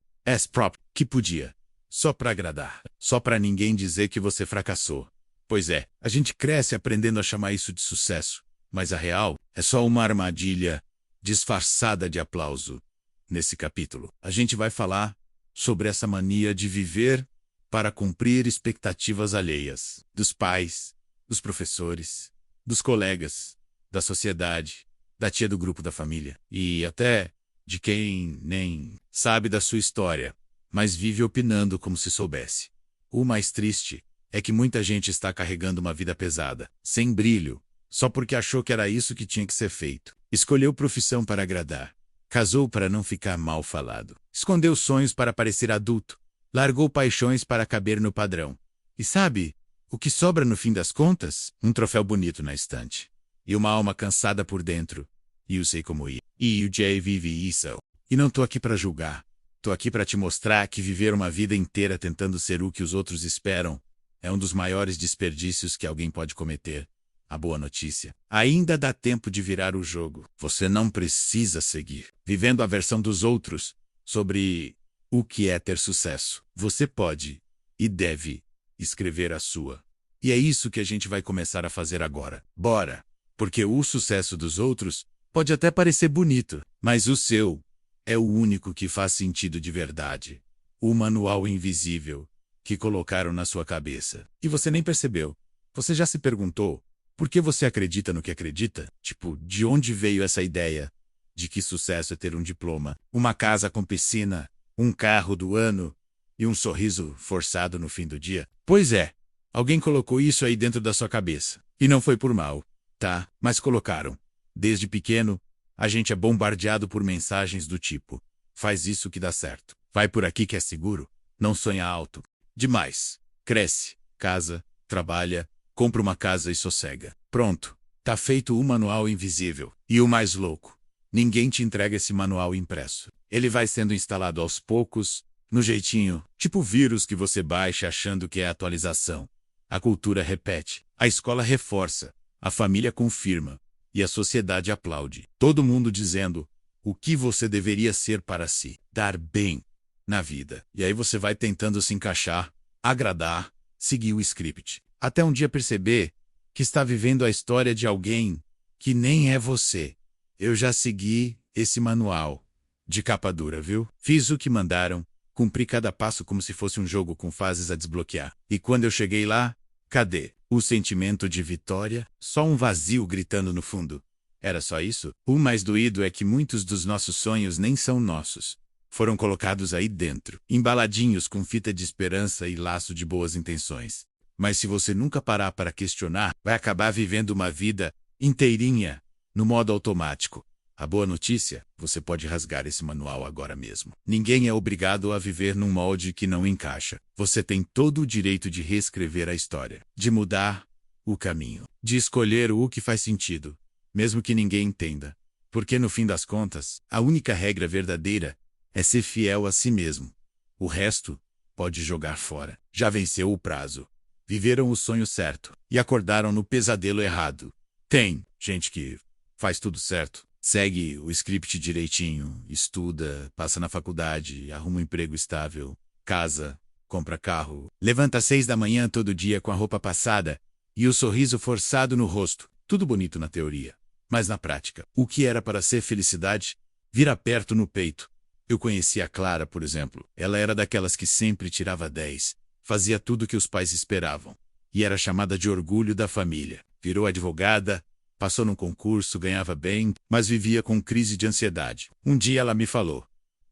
[SPEAKER 1] Que podia. Só para agradar. Só para ninguém dizer que você fracassou. Pois é, a gente cresce aprendendo a chamar isso de sucesso, mas a real é só uma armadilha disfarçada de aplauso. Nesse capítulo, a gente vai falar sobre essa mania de viver para cumprir expectativas alheias, dos pais, dos professores, dos colegas, da sociedade, da tia do grupo da família e até de quem nem sabe da sua história, mas vive opinando como se soubesse. O mais triste é que muita gente está carregando uma vida pesada, sem brilho, só porque achou que era isso que tinha que ser feito. Escolheu profissão para agradar, casou para não ficar mal falado, escondeu sonhos para parecer adulto, largou paixões para caber no padrão. E sabe, o que sobra no fim das contas? Um troféu bonito na estante. E uma alma cansada por dentro. E eu sei como ir. E eu já vivi isso. E não tô aqui para julgar. Tô aqui para te mostrar que viver uma vida inteira tentando ser o que os outros esperam é um dos maiores desperdícios que alguém pode cometer. A boa notícia: ainda dá tempo de virar o jogo. Você não precisa seguir vivendo a versão dos outros sobre o que é ter sucesso. Você pode e deve escrever a sua. E é isso que a gente vai começar a fazer agora. Bora! Porque o sucesso dos outros pode até parecer bonito, mas o seu é o único que faz sentido de verdade. O manual invisível que colocaram na sua cabeça. E você nem percebeu. Você já se perguntou por que você acredita no que acredita? Tipo, de onde veio essa ideia de que sucesso é ter um diploma, uma casa com piscina, um carro do ano e um sorriso forçado no fim do dia? Pois é, alguém colocou isso aí dentro da sua cabeça. E não foi por mal, tá? Mas colocaram. Desde pequeno, a gente é bombardeado por mensagens do tipo: faz isso que dá certo, vai por aqui que é seguro, não sonha alto demais, cresce, casa, trabalha, compra uma casa e sossega. Pronto, tá feito o manual invisível. E o mais louco Ninguém te entrega esse manual impresso. Ele vai sendo instalado aos poucos, no jeitinho, tipo vírus que você baixa achando que é atualização. A cultura repete, a escola reforça, a família confirma, e a sociedade aplaude. Todo mundo dizendo o que você deveria ser para se dar bem na vida. E aí você vai tentando se encaixar, agradar, seguir o script. Até um dia perceber que está vivendo a história de alguém que nem é você. Eu já segui esse manual de capa dura, viu? Fiz o que mandaram, cumpri cada passo como se fosse um jogo com fases a desbloquear. E quando eu cheguei lá, cadê o sentimento de vitória? Só um vazio gritando no fundo. Era só isso? O mais doído é que muitos dos nossos sonhos nem são nossos. Foram colocados aí dentro, embaladinhos com fita de esperança e laço de boas intenções. Mas se você nunca parar para questionar, vai acabar vivendo uma vida inteirinha, no modo automático. A boa notícia, você pode rasgar esse manual agora mesmo. Ninguém é obrigado a viver num molde que não encaixa. Você tem todo o direito de reescrever a história, de mudar o caminho, de escolher o que faz sentido, mesmo que ninguém entenda. Porque no fim das contas, a única regra verdadeira é ser fiel a si mesmo. O resto pode jogar fora. Já venceu o prazo. Viveram o sonho certo e acordaram no pesadelo errado. Tem gente que faz tudo certo. Segue o script direitinho, estuda, passa na faculdade, arruma um emprego estável, casa, compra carro, levanta às 6 da manhã todo dia com a roupa passada e o sorriso forçado no rosto. Tudo bonito na teoria. Mas na prática, o que era para ser felicidade, vira aperto no peito. Eu conhecia a Clara, por exemplo. Ela era daquelas que sempre tirava 10. Fazia tudo o que os pais esperavam. E era chamada de orgulho da família. Virou advogada, passou num concurso, ganhava bem, mas vivia com crise de ansiedade. Um dia ela me falou: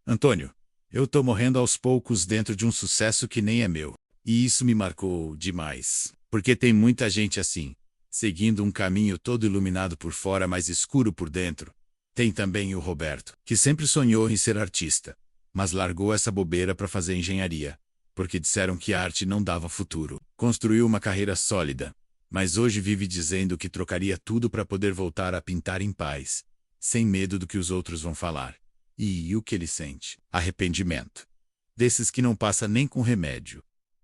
[SPEAKER 1] Antônio, eu tô morrendo aos poucos dentro de um sucesso que nem é meu. E isso me marcou demais. Porque tem muita gente assim, seguindo um caminho todo iluminado por fora, mas escuro por dentro. Tem também o Roberto, que sempre sonhou em ser artista, mas largou essa bobeira para fazer engenharia, porque disseram que a arte não dava futuro. Construiu uma carreira sólida, mas hoje vive dizendo que trocaria tudo para poder voltar a pintar em paz, sem medo do que os outros vão falar. E o que ele sente? Arrependimento. Desses que não passa nem com remédio.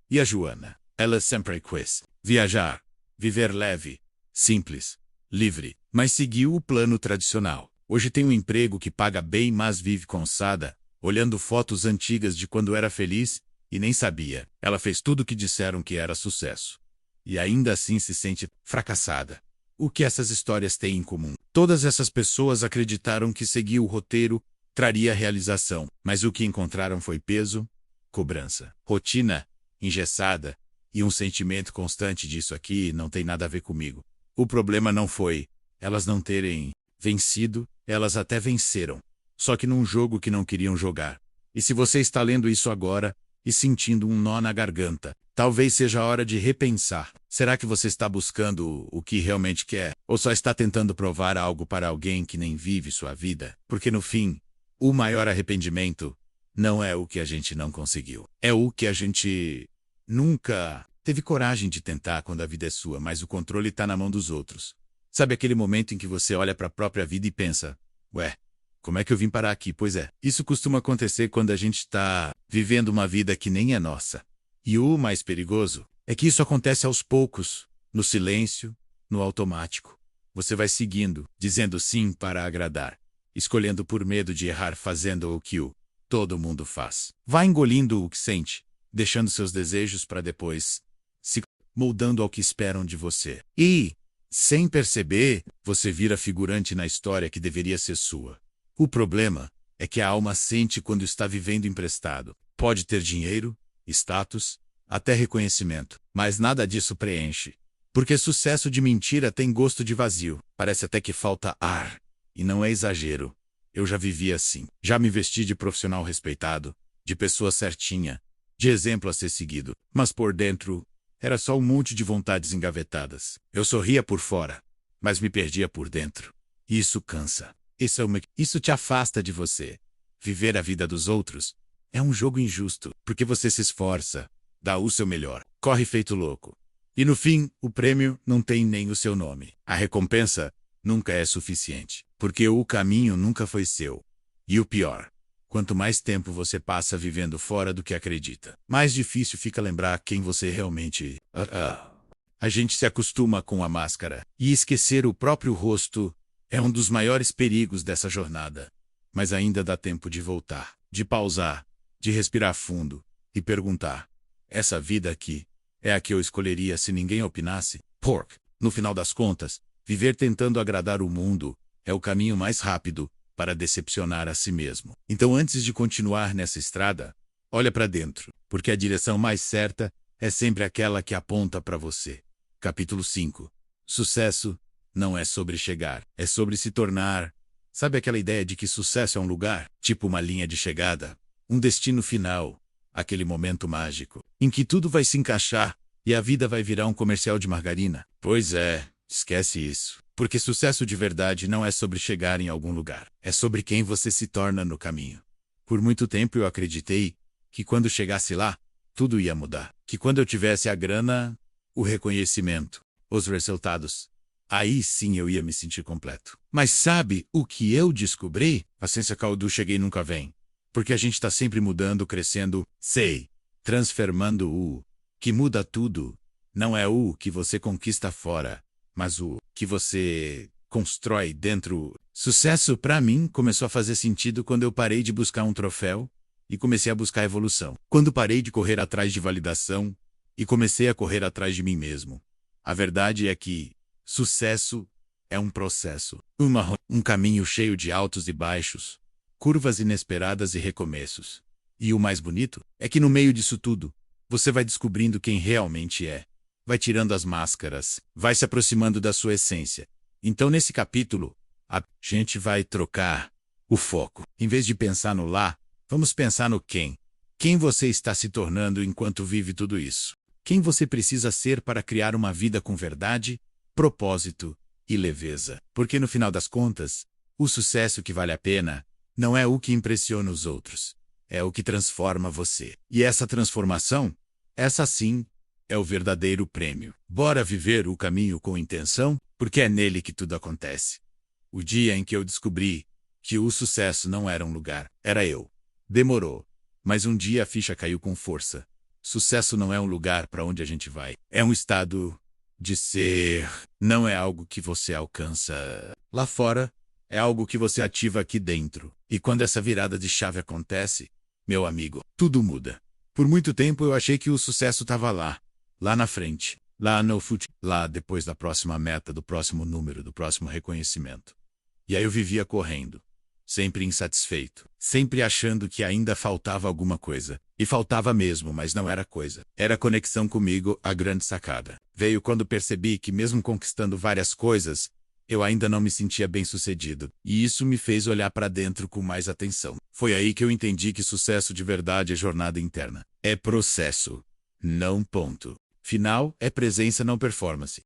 [SPEAKER 1] E a Joana? Ela sempre quis viajar, viver leve, simples, livre, mas seguiu o plano tradicional. Hoje tem um emprego que paga bem, mas vive cansada, olhando fotos antigas de quando era feliz e nem sabia. Ela fez tudo o que disseram que era sucesso. E ainda assim se sente fracassada. O que essas histórias têm em comum? Todas essas pessoas acreditaram que seguir o roteiro traria realização, mas o que encontraram foi peso, cobrança, rotina engessada e um sentimento constante disso aqui não tem nada a ver comigo. O problema não foi elas não terem vencido, elas até venceram, só que num jogo que não queriam jogar. E se você está lendo isso agora e sentindo um nó na garganta, talvez seja a hora de repensar. Será que você está buscando o que realmente quer? Ou só está tentando provar algo para alguém que nem vive sua vida? Porque no fim, o maior arrependimento não é o que a gente não conseguiu. É o que a gente nunca teve coragem de tentar quando a vida é sua, mas o controle está na mão dos outros. Sabe aquele momento em que você olha para a própria vida e pensa: ué, como é que eu vim parar aqui? Pois é, isso costuma acontecer quando a gente está vivendo uma vida que nem é nossa. E o mais perigoso é que isso acontece aos poucos, no silêncio, no automático. Você vai seguindo, dizendo sim para agradar, escolhendo por medo de errar, fazendo o que todo mundo faz. Vai engolindo o que sente, deixando seus desejos para depois, se moldando ao que esperam de você. E, sem perceber, você vira figurante na história que deveria ser sua. O problema é que a alma sente quando está vivendo emprestado. Pode ter dinheiro, status, até reconhecimento, mas nada disso preenche. Porque sucesso de mentira tem gosto de vazio. Parece até que falta ar. E não é exagero. Eu já vivi assim. Já me vesti de profissional respeitado, de pessoa certinha, de exemplo a ser seguido. Mas por dentro, era só um monte de vontades engavetadas. Eu sorria por fora, mas me perdia por dentro. E isso cansa. Isso te afasta de você. Viver a vida dos outros é um jogo injusto, porque você se esforça, dá o seu melhor, corre feito louco. E no fim, o prêmio não tem nem o seu nome. A recompensa nunca é suficiente, porque o caminho nunca foi seu. E o pior, quanto mais tempo você passa vivendo fora do que acredita, mais difícil fica lembrar quem você realmente é. A gente se acostuma com a máscara, e esquecer o próprio rosto é um dos maiores perigos dessa jornada. Mas ainda dá tempo de voltar, de pausar, de respirar fundo e perguntar: essa vida aqui é a que eu escolheria se ninguém opinasse? No final das contas, viver tentando agradar o mundo é o caminho mais rápido para decepcionar a si mesmo. Então, antes de continuar nessa estrada, olha para dentro, porque a direção mais certa é sempre aquela que aponta para você. Capítulo 5. Sucesso não é sobre chegar, é sobre se tornar. Sabe aquela ideia de que sucesso é um lugar, tipo uma linha de chegada, um destino final, aquele momento mágico, em que tudo vai se encaixar e a vida vai virar um comercial de margarina? Pois é, esquece isso. Porque sucesso de verdade não é sobre chegar em algum lugar, é sobre quem você se torna no caminho. Por muito tempo eu acreditei que quando chegasse lá, tudo ia mudar. Que quando eu tivesse a grana, o reconhecimento, os resultados, aí sim eu ia me sentir completo. Mas sabe o que eu descobri? Paciência, caldo, cheguei nunca vem. Porque a gente tá sempre mudando, crescendo, transformando. O que muda tudo não é o que você conquista fora, mas o que você constrói dentro. Sucesso pra mim começou a fazer sentido quando eu parei de buscar um troféu e comecei a buscar evolução. Quando parei de correr atrás de validação e comecei a correr atrás de mim mesmo. A verdade é que sucesso é um processo, um caminho cheio de altos e baixos, curvas inesperadas e recomeços. E o mais bonito é que no meio disso tudo, você vai descobrindo quem realmente é. Vai tirando as máscaras, vai se aproximando da sua essência. Então, nesse capítulo, a gente vai trocar o foco. Em vez de pensar no lá, vamos pensar no quem. Quem você está se tornando enquanto vive tudo isso. Quem você precisa ser para criar uma vida com verdade, propósito e leveza. Porque no final das contas, o sucesso que vale a pena não é o que impressiona os outros, é o que transforma você. E essa transformação, essa sim, é o verdadeiro prêmio. Bora viver o caminho com intenção, porque é nele que tudo acontece. O dia em que eu descobri que o sucesso não era um lugar, era eu. Demorou, mas um dia a ficha caiu com força. Sucesso não é um lugar para onde a gente vai. É um estado de ser. Não é algo que você alcança lá fora, é algo que você ativa aqui dentro. E quando essa virada de chave acontece, meu amigo, tudo muda. Por muito tempo eu achei que o sucesso estava lá na frente, lá no futuro, lá depois da próxima meta, do próximo número, do próximo reconhecimento. E aí eu vivia correndo, sempre insatisfeito, sempre achando que ainda faltava alguma coisa. E faltava mesmo, mas não era coisa. Era conexão comigo, a grande sacada. Veio quando percebi que mesmo conquistando várias coisas, eu ainda não me sentia bem-sucedido. E isso me fez olhar para dentro com mais atenção. Foi aí que eu entendi que sucesso de verdade é jornada interna. É processo, não ponto. Final é presença, não performance.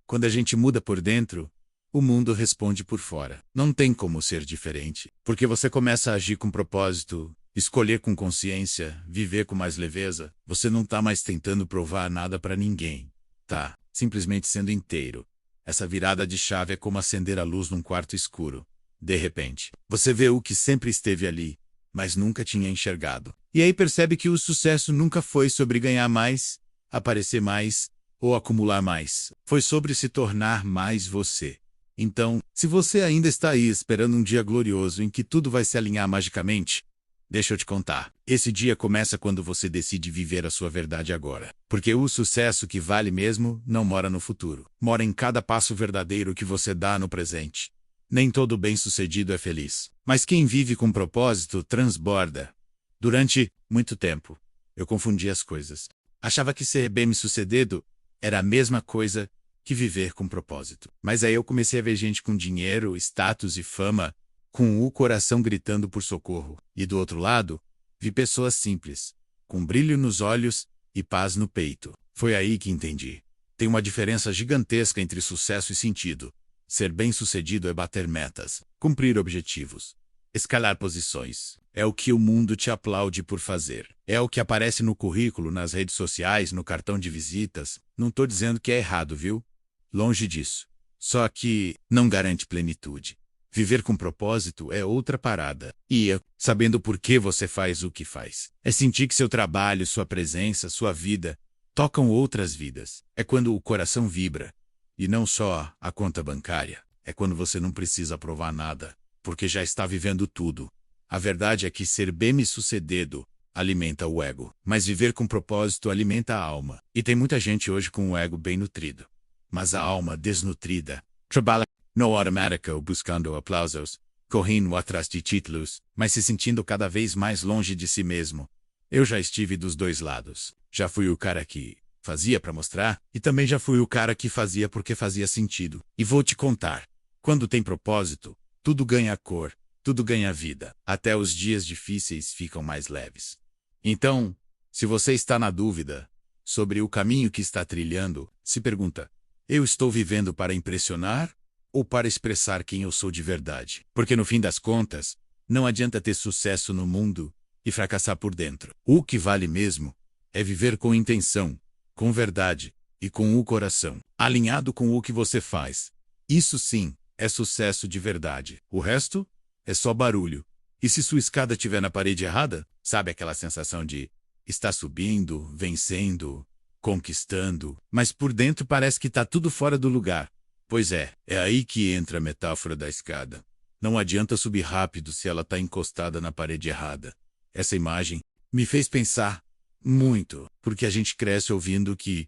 [SPEAKER 1] Quando a gente muda por dentro, o mundo responde por fora. Não tem como ser diferente, porque você começa a agir com propósito, escolher com consciência, viver com mais leveza. Você não tá mais tentando provar nada para ninguém. Tá, simplesmente sendo inteiro. Essa virada de chave é como acender a luz num quarto escuro. De repente, você vê o que sempre esteve ali, mas nunca tinha enxergado. E aí percebe que o sucesso nunca foi sobre ganhar mais, aparecer mais ou acumular mais. Foi sobre se tornar mais você. Então, se você ainda está aí esperando um dia glorioso em que tudo vai se alinhar magicamente, deixa eu te contar. Esse dia começa quando você decide viver a sua verdade agora. Porque o sucesso que vale mesmo não mora no futuro. Mora em cada passo verdadeiro que você dá no presente. Nem todo bem-sucedido é feliz. Mas quem vive com propósito transborda. Durante muito tempo, eu confundia as coisas. Achava que ser bem-sucedido era a mesma coisa que viver com propósito. Mas aí eu comecei a ver gente com dinheiro, status e fama, com o coração gritando por socorro. E do outro lado, vi pessoas simples, com brilho nos olhos e paz no peito. Foi aí que entendi. Tem uma diferença gigantesca entre sucesso e sentido. Ser bem-sucedido é bater metas, cumprir objetivos, escalar posições. É o que o mundo te aplaude por fazer. É o que aparece no currículo, nas redes sociais, no cartão de visitas. Não tô dizendo que é errado, viu? Longe disso. Só que não garante plenitude. Viver com propósito é outra parada. Sabendo por que você faz o que faz. É sentir que seu trabalho, sua presença, sua vida tocam outras vidas. É quando o coração vibra. E não só a conta bancária. É quando você não precisa provar nada, porque já está vivendo tudo. A verdade é que ser bem-sucedido alimenta o ego, mas viver com propósito alimenta a alma. E tem muita gente hoje com o ego bem nutrido, mas a alma desnutrida trabalha no automático buscando aplausos, correndo atrás de títulos, mas se sentindo cada vez mais longe de si mesmo. Eu já estive dos dois lados. Já fui o cara que fazia para mostrar, e também já fui o cara que fazia porque fazia sentido. E vou te contar, quando tem propósito, tudo ganha cor, tudo ganha vida. Até os dias difíceis ficam mais leves. Então, se você está na dúvida sobre o caminho que está trilhando, se pergunta, eu estou vivendo para impressionar ou para expressar quem eu sou de verdade? Porque no fim das contas, não adianta ter sucesso no mundo e fracassar por dentro. O que vale mesmo é viver com intenção, com verdade e com o coração alinhado com o que você faz. Isso sim é sucesso de verdade. O resto é só barulho. E se sua escada estiver na parede errada, sabe aquela sensação de estar subindo, vencendo, conquistando, mas por dentro parece que está tudo fora do lugar? Pois é aí que entra a metáfora da escada. Não adianta subir rápido se ela está encostada na parede errada. Essa imagem me fez pensar muito, porque a gente cresce ouvindo que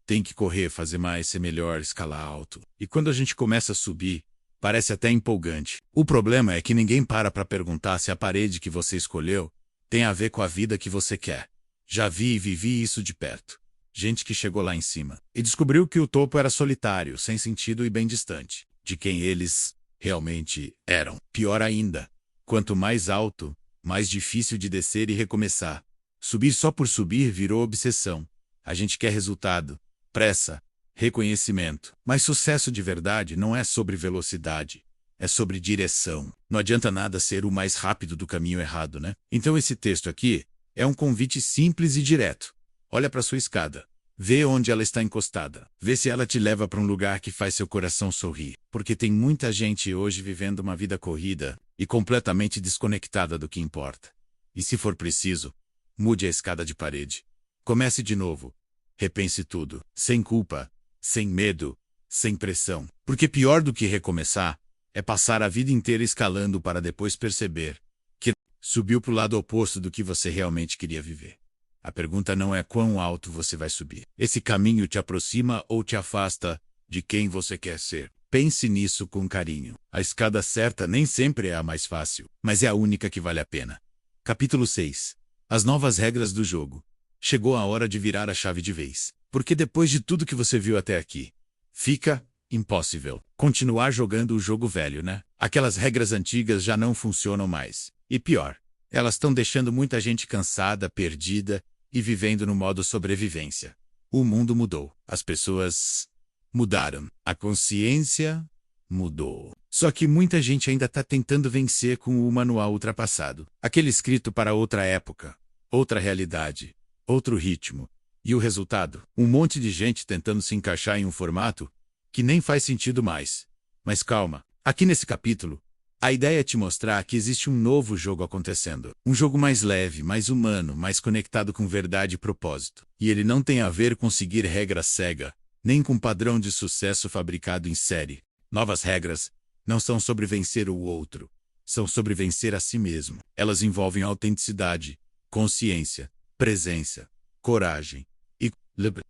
[SPEAKER 1] tem que correr, fazer mais, ser melhor, escalar alto. E quando a gente começa a subir, parece até empolgante. O problema é que ninguém para perguntar se a parede que você escolheu tem a ver com a vida que você quer. Já vi e vivi isso de perto. Gente que chegou lá em cima e descobriu que o topo era solitário, sem sentido e bem distante de quem eles realmente eram. Pior ainda, quanto mais alto, mais difícil de descer e recomeçar. Subir só por subir virou obsessão. A gente quer resultado, pressa, reconhecimento. Mas sucesso de verdade não é sobre velocidade, é sobre direção. Não adianta nada ser o mais rápido do caminho errado, né? Então esse texto aqui é um convite simples e direto. Olha para sua escada. Vê onde ela está encostada. Vê se ela te leva para um lugar que faz seu coração sorrir. Porque tem muita gente hoje vivendo uma vida corrida e completamente desconectada do que importa. E se for preciso, mude a escada de parede. Comece de novo. Repense tudo. Sem culpa, sem medo, sem pressão. Porque pior do que recomeçar é passar a vida inteira escalando para depois perceber que subiu para o lado oposto do que você realmente queria viver. A pergunta não é quão alto você vai subir. Esse caminho te aproxima ou te afasta de quem você quer ser. Pense nisso com carinho. A escada certa nem sempre é a mais fácil, mas é a única que vale a pena. Capítulo 6. As novas regras do jogo. Chegou a hora de virar a chave de vez. Porque depois de tudo que você viu até aqui, fica impossível continuar jogando o jogo velho, né? Aquelas regras antigas já não funcionam mais. E pior, elas estão deixando muita gente cansada, perdida e vivendo no modo sobrevivência. O mundo mudou. As pessoas mudaram. A consciência mudou. Só que muita gente ainda está tentando vencer com o manual ultrapassado. Aquele escrito para outra época, outra realidade, outro ritmo. E o resultado? Um monte de gente tentando se encaixar em um formato que nem faz sentido mais. Mas calma. Aqui nesse capítulo, a ideia é te mostrar que existe um novo jogo acontecendo. Um jogo mais leve, mais humano, mais conectado com verdade e propósito. E ele não tem a ver com seguir regra cega, nem com padrão de sucesso fabricado em série. Novas regras não são sobre vencer o outro, são sobre vencer a si mesmo. Elas envolvem autenticidade, consciência, presença, coragem e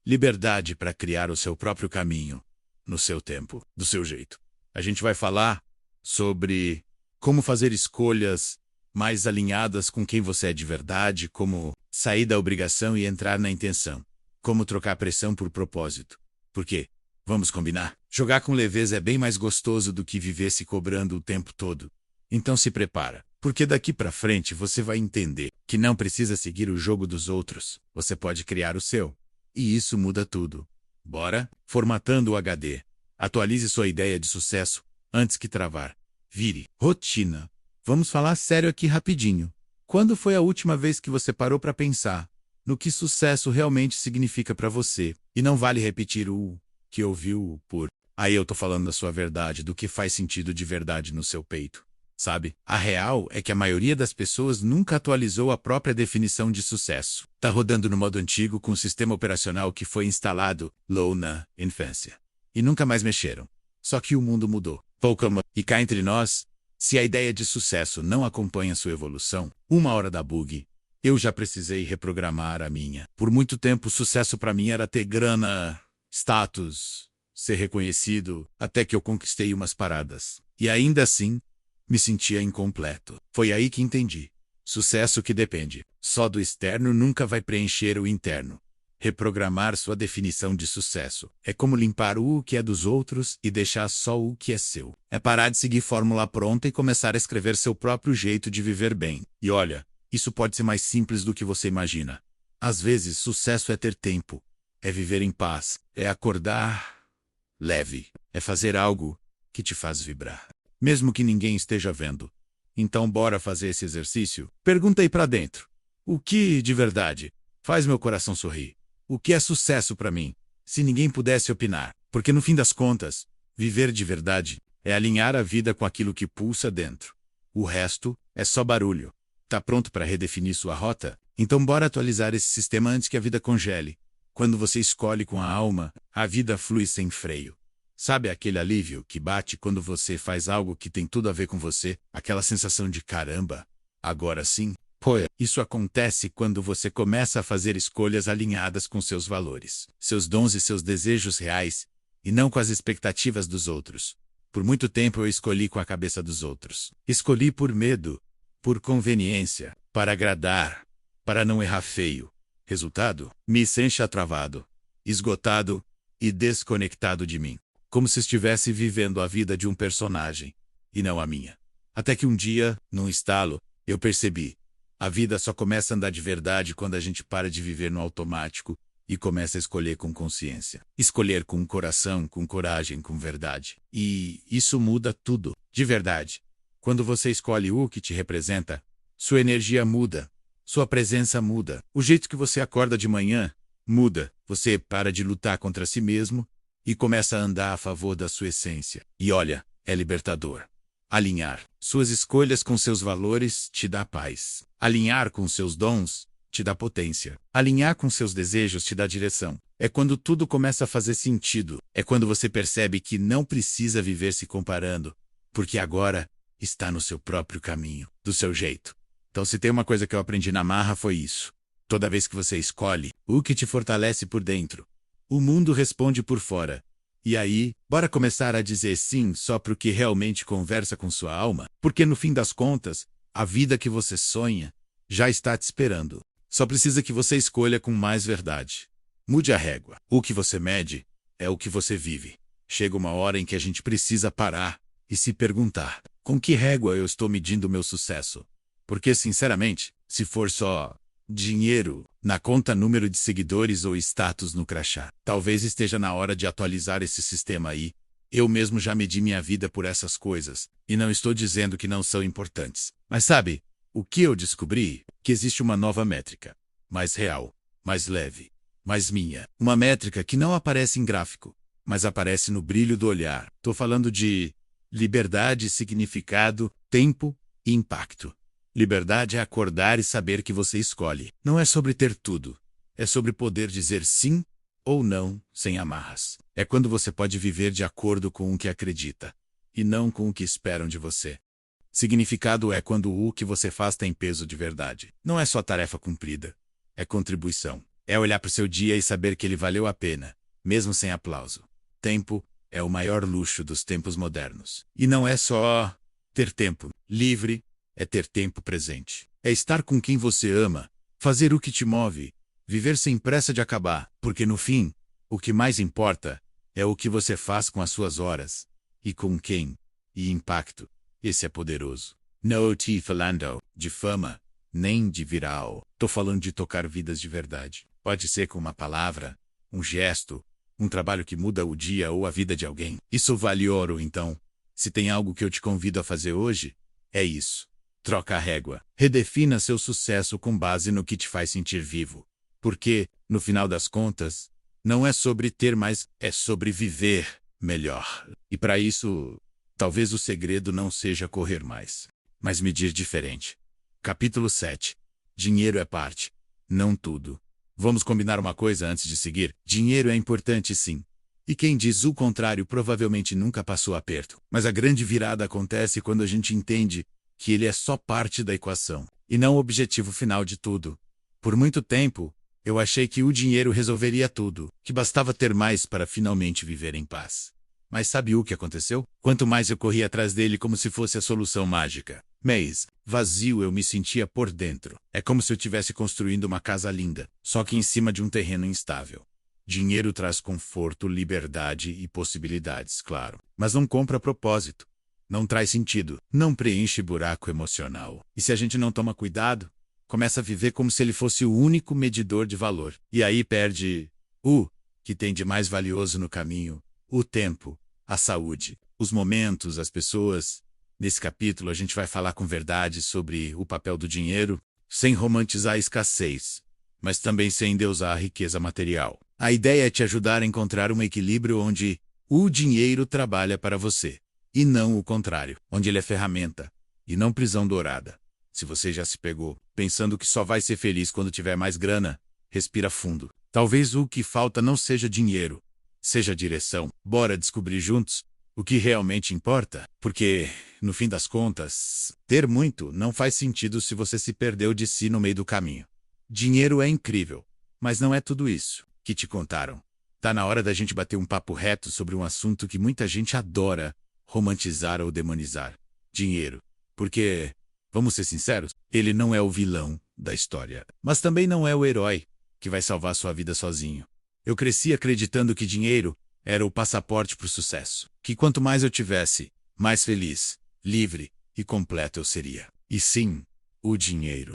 [SPEAKER 1] liberdade para criar o seu próprio caminho, no seu tempo, do seu jeito. A gente vai falar sobre como fazer escolhas mais alinhadas com quem você é de verdade, como sair da obrigação e entrar na intenção, como trocar pressão por propósito. Porque, vamos combinar, jogar com leveza é bem mais gostoso do que viver se cobrando o tempo todo. Então se prepara, porque daqui pra frente você vai entender que não precisa seguir o jogo dos outros, você pode criar o seu. E isso muda tudo. Bora? Formatando o HD. Atualize sua ideia de sucesso antes que travar. Vire rotina. Vamos falar sério aqui rapidinho. Quando foi a última vez que você parou para pensar no que sucesso realmente significa para você? E não vale repetir o que ouviu por Aí eu tô falando da sua verdade, do que faz sentido de verdade no seu peito. Sabe? A real é que a maioria das pessoas nunca atualizou a própria definição de sucesso. Tá rodando no modo antigo com o sistema operacional que foi instalado low na infância. E nunca mais mexeram. Só que o mundo mudou. E cá entre nós, se a ideia de sucesso não acompanha sua evolução, uma hora da bug, eu já precisei reprogramar a minha. Por muito tempo, sucesso pra mim era ter grana, status, ser reconhecido, até que eu conquistei umas paradas. E ainda assim, me sentia incompleto. Foi aí que entendi. Sucesso que depende só do externo nunca vai preencher o interno. Reprogramar sua definição de sucesso é como limpar o que é dos outros e deixar só o que é seu. É parar de seguir fórmula pronta e começar a escrever seu próprio jeito de viver bem. E olha, isso pode ser mais simples do que você imagina. Às vezes, sucesso é ter tempo, é viver em paz, é acordar leve, é fazer algo que te faz vibrar, mesmo que ninguém esteja vendo. Então bora fazer esse exercício? Pergunta aí pra dentro. O que, de verdade, faz meu coração sorrir? O que é sucesso pra mim? Se ninguém pudesse opinar. Porque no fim das contas, viver de verdade é alinhar a vida com aquilo que pulsa dentro. O resto é só barulho. Tá pronto pra redefinir sua rota? Então bora atualizar esse sistema antes que a vida congele. Quando você escolhe com a alma, a vida flui sem freio. Sabe aquele alívio que bate quando você faz algo que tem tudo a ver com você? Aquela sensação de caramba, agora sim? Pô, isso acontece quando você começa a fazer escolhas alinhadas com seus valores, seus dons e seus desejos reais, e não com as expectativas dos outros. Por muito tempo eu escolhi com a cabeça dos outros. Escolhi por medo, por conveniência, para agradar, para não errar feio. Resultado? Me senti travado, esgotado e desconectado de mim. Como se estivesse vivendo a vida de um personagem, e não a minha. Até que um dia, num estalo, eu percebi. A vida só começa a andar de verdade quando a gente para de viver no automático e começa a escolher com consciência. Escolher com coração, com coragem, com verdade. E isso muda tudo, de verdade. Quando você escolhe o que te representa, sua energia muda, sua presença muda. O jeito que você acorda de manhã muda. Você para de lutar contra si mesmo e começa a andar a favor da sua essência. E olha, é libertador. Alinhar suas escolhas com seus valores te dá paz. Alinhar com seus dons te dá potência. Alinhar com seus desejos te dá direção. É quando tudo começa a fazer sentido. É quando você percebe que não precisa viver se comparando, porque agora está no seu próprio caminho, do seu jeito. Então, se tem uma coisa que eu aprendi na marra, foi isso. Toda vez que você escolhe o que te fortalece por dentro, o mundo responde por fora. E aí, bora começar a dizer sim só pro que realmente conversa com sua alma? Porque no fim das contas, a vida que você sonha já está te esperando. Só precisa que você escolha com mais verdade. Mude a régua. O que você mede é o que você vive. Chega uma hora em que a gente precisa parar e se perguntar: com que régua eu estou medindo o meu sucesso? Porque, sinceramente, se for só dinheiro na conta, número de seguidores ou status no crachá, talvez esteja na hora de atualizar esse sistema aí. Eu mesmo já medi minha vida por essas coisas, e não estou dizendo que não são importantes. Mas sabe, o que eu descobri? Que existe uma nova métrica. Mais real, mais leve, mais minha. Uma métrica que não aparece em gráfico, mas aparece no brilho do olhar. Tô falando de liberdade, significado, tempo e impacto. Liberdade é acordar e saber que você escolhe. Não é sobre ter tudo. É sobre poder dizer sim ou não sem amarras. É quando você pode viver de acordo com o que acredita e não com o que esperam de você. Significado é quando o que você faz tem peso de verdade. Não é só tarefa cumprida. É contribuição. É olhar para o seu dia e saber que ele valeu a pena, mesmo sem aplauso. Tempo é o maior luxo dos tempos modernos. E não é só ter tempo livre. É ter tempo presente. É estar com quem você ama, fazer o que te move, viver sem pressa de acabar, porque no fim, o que mais importa é o que você faz com as suas horas, e com quem, e impacto. Esse é poderoso. Não te falando de fama, nem de viral. Tô falando de tocar vidas de verdade. Pode ser com uma palavra, um gesto, um trabalho que muda o dia ou a vida de alguém. Isso vale ouro, então. Se tem algo que eu te convido a fazer hoje, é isso. Troca a régua. Redefina seu sucesso com base no que te faz sentir vivo. Porque, no final das contas, não é sobre ter mais, é sobre viver melhor. E para isso, talvez o segredo não seja correr mais, mas medir diferente. Capítulo 7. Dinheiro é parte, não tudo. Vamos combinar uma coisa antes de seguir? Dinheiro é importante, sim. E quem diz o contrário provavelmente nunca passou aperto. Mas a grande virada acontece quando a gente entende que ele é só parte da equação, e não o objetivo final de tudo. Por muito tempo, eu achei que o dinheiro resolveria tudo, que bastava ter mais para finalmente viver em paz. Mas sabe o que aconteceu? Quanto mais eu corri atrás dele como se fosse a solução mágica, mais vazio eu me sentia por dentro. É como se eu estivesse construindo uma casa linda, só que em cima de um terreno instável. Dinheiro traz conforto, liberdade e possibilidades, claro. Mas não compra propósito. Não traz sentido. Não preenche buraco emocional. E se a gente não toma cuidado, começa a viver como se ele fosse o único medidor de valor. E aí perde o que tem de mais valioso no caminho: o tempo, a saúde, os momentos, as pessoas. Nesse capítulo a gente vai falar com verdade sobre o papel do dinheiro, sem romantizar a escassez, mas também sem endeusar a riqueza material. A ideia é te ajudar a encontrar um equilíbrio onde o dinheiro trabalha para você, e não o contrário, onde ele é ferramenta, e não prisão dourada. Se você já se pegou pensando que só vai ser feliz quando tiver mais grana, respira fundo. Talvez o que falta não seja dinheiro, seja direção. Bora descobrir juntos o que realmente importa, porque, no fim das contas, ter muito não faz sentido se você se perdeu de si no meio do caminho. Dinheiro é incrível, mas não é tudo isso que te contaram. Tá na hora da gente bater um papo reto sobre um assunto que muita gente adora romantizar ou demonizar: dinheiro. Porque, vamos ser sinceros, ele não é o vilão da história, mas também não é o herói que vai salvar sua vida sozinho. Eu cresci acreditando que dinheiro era o passaporte para o sucesso, que quanto mais eu tivesse, mais feliz, livre e completo eu seria. E sim, o dinheiro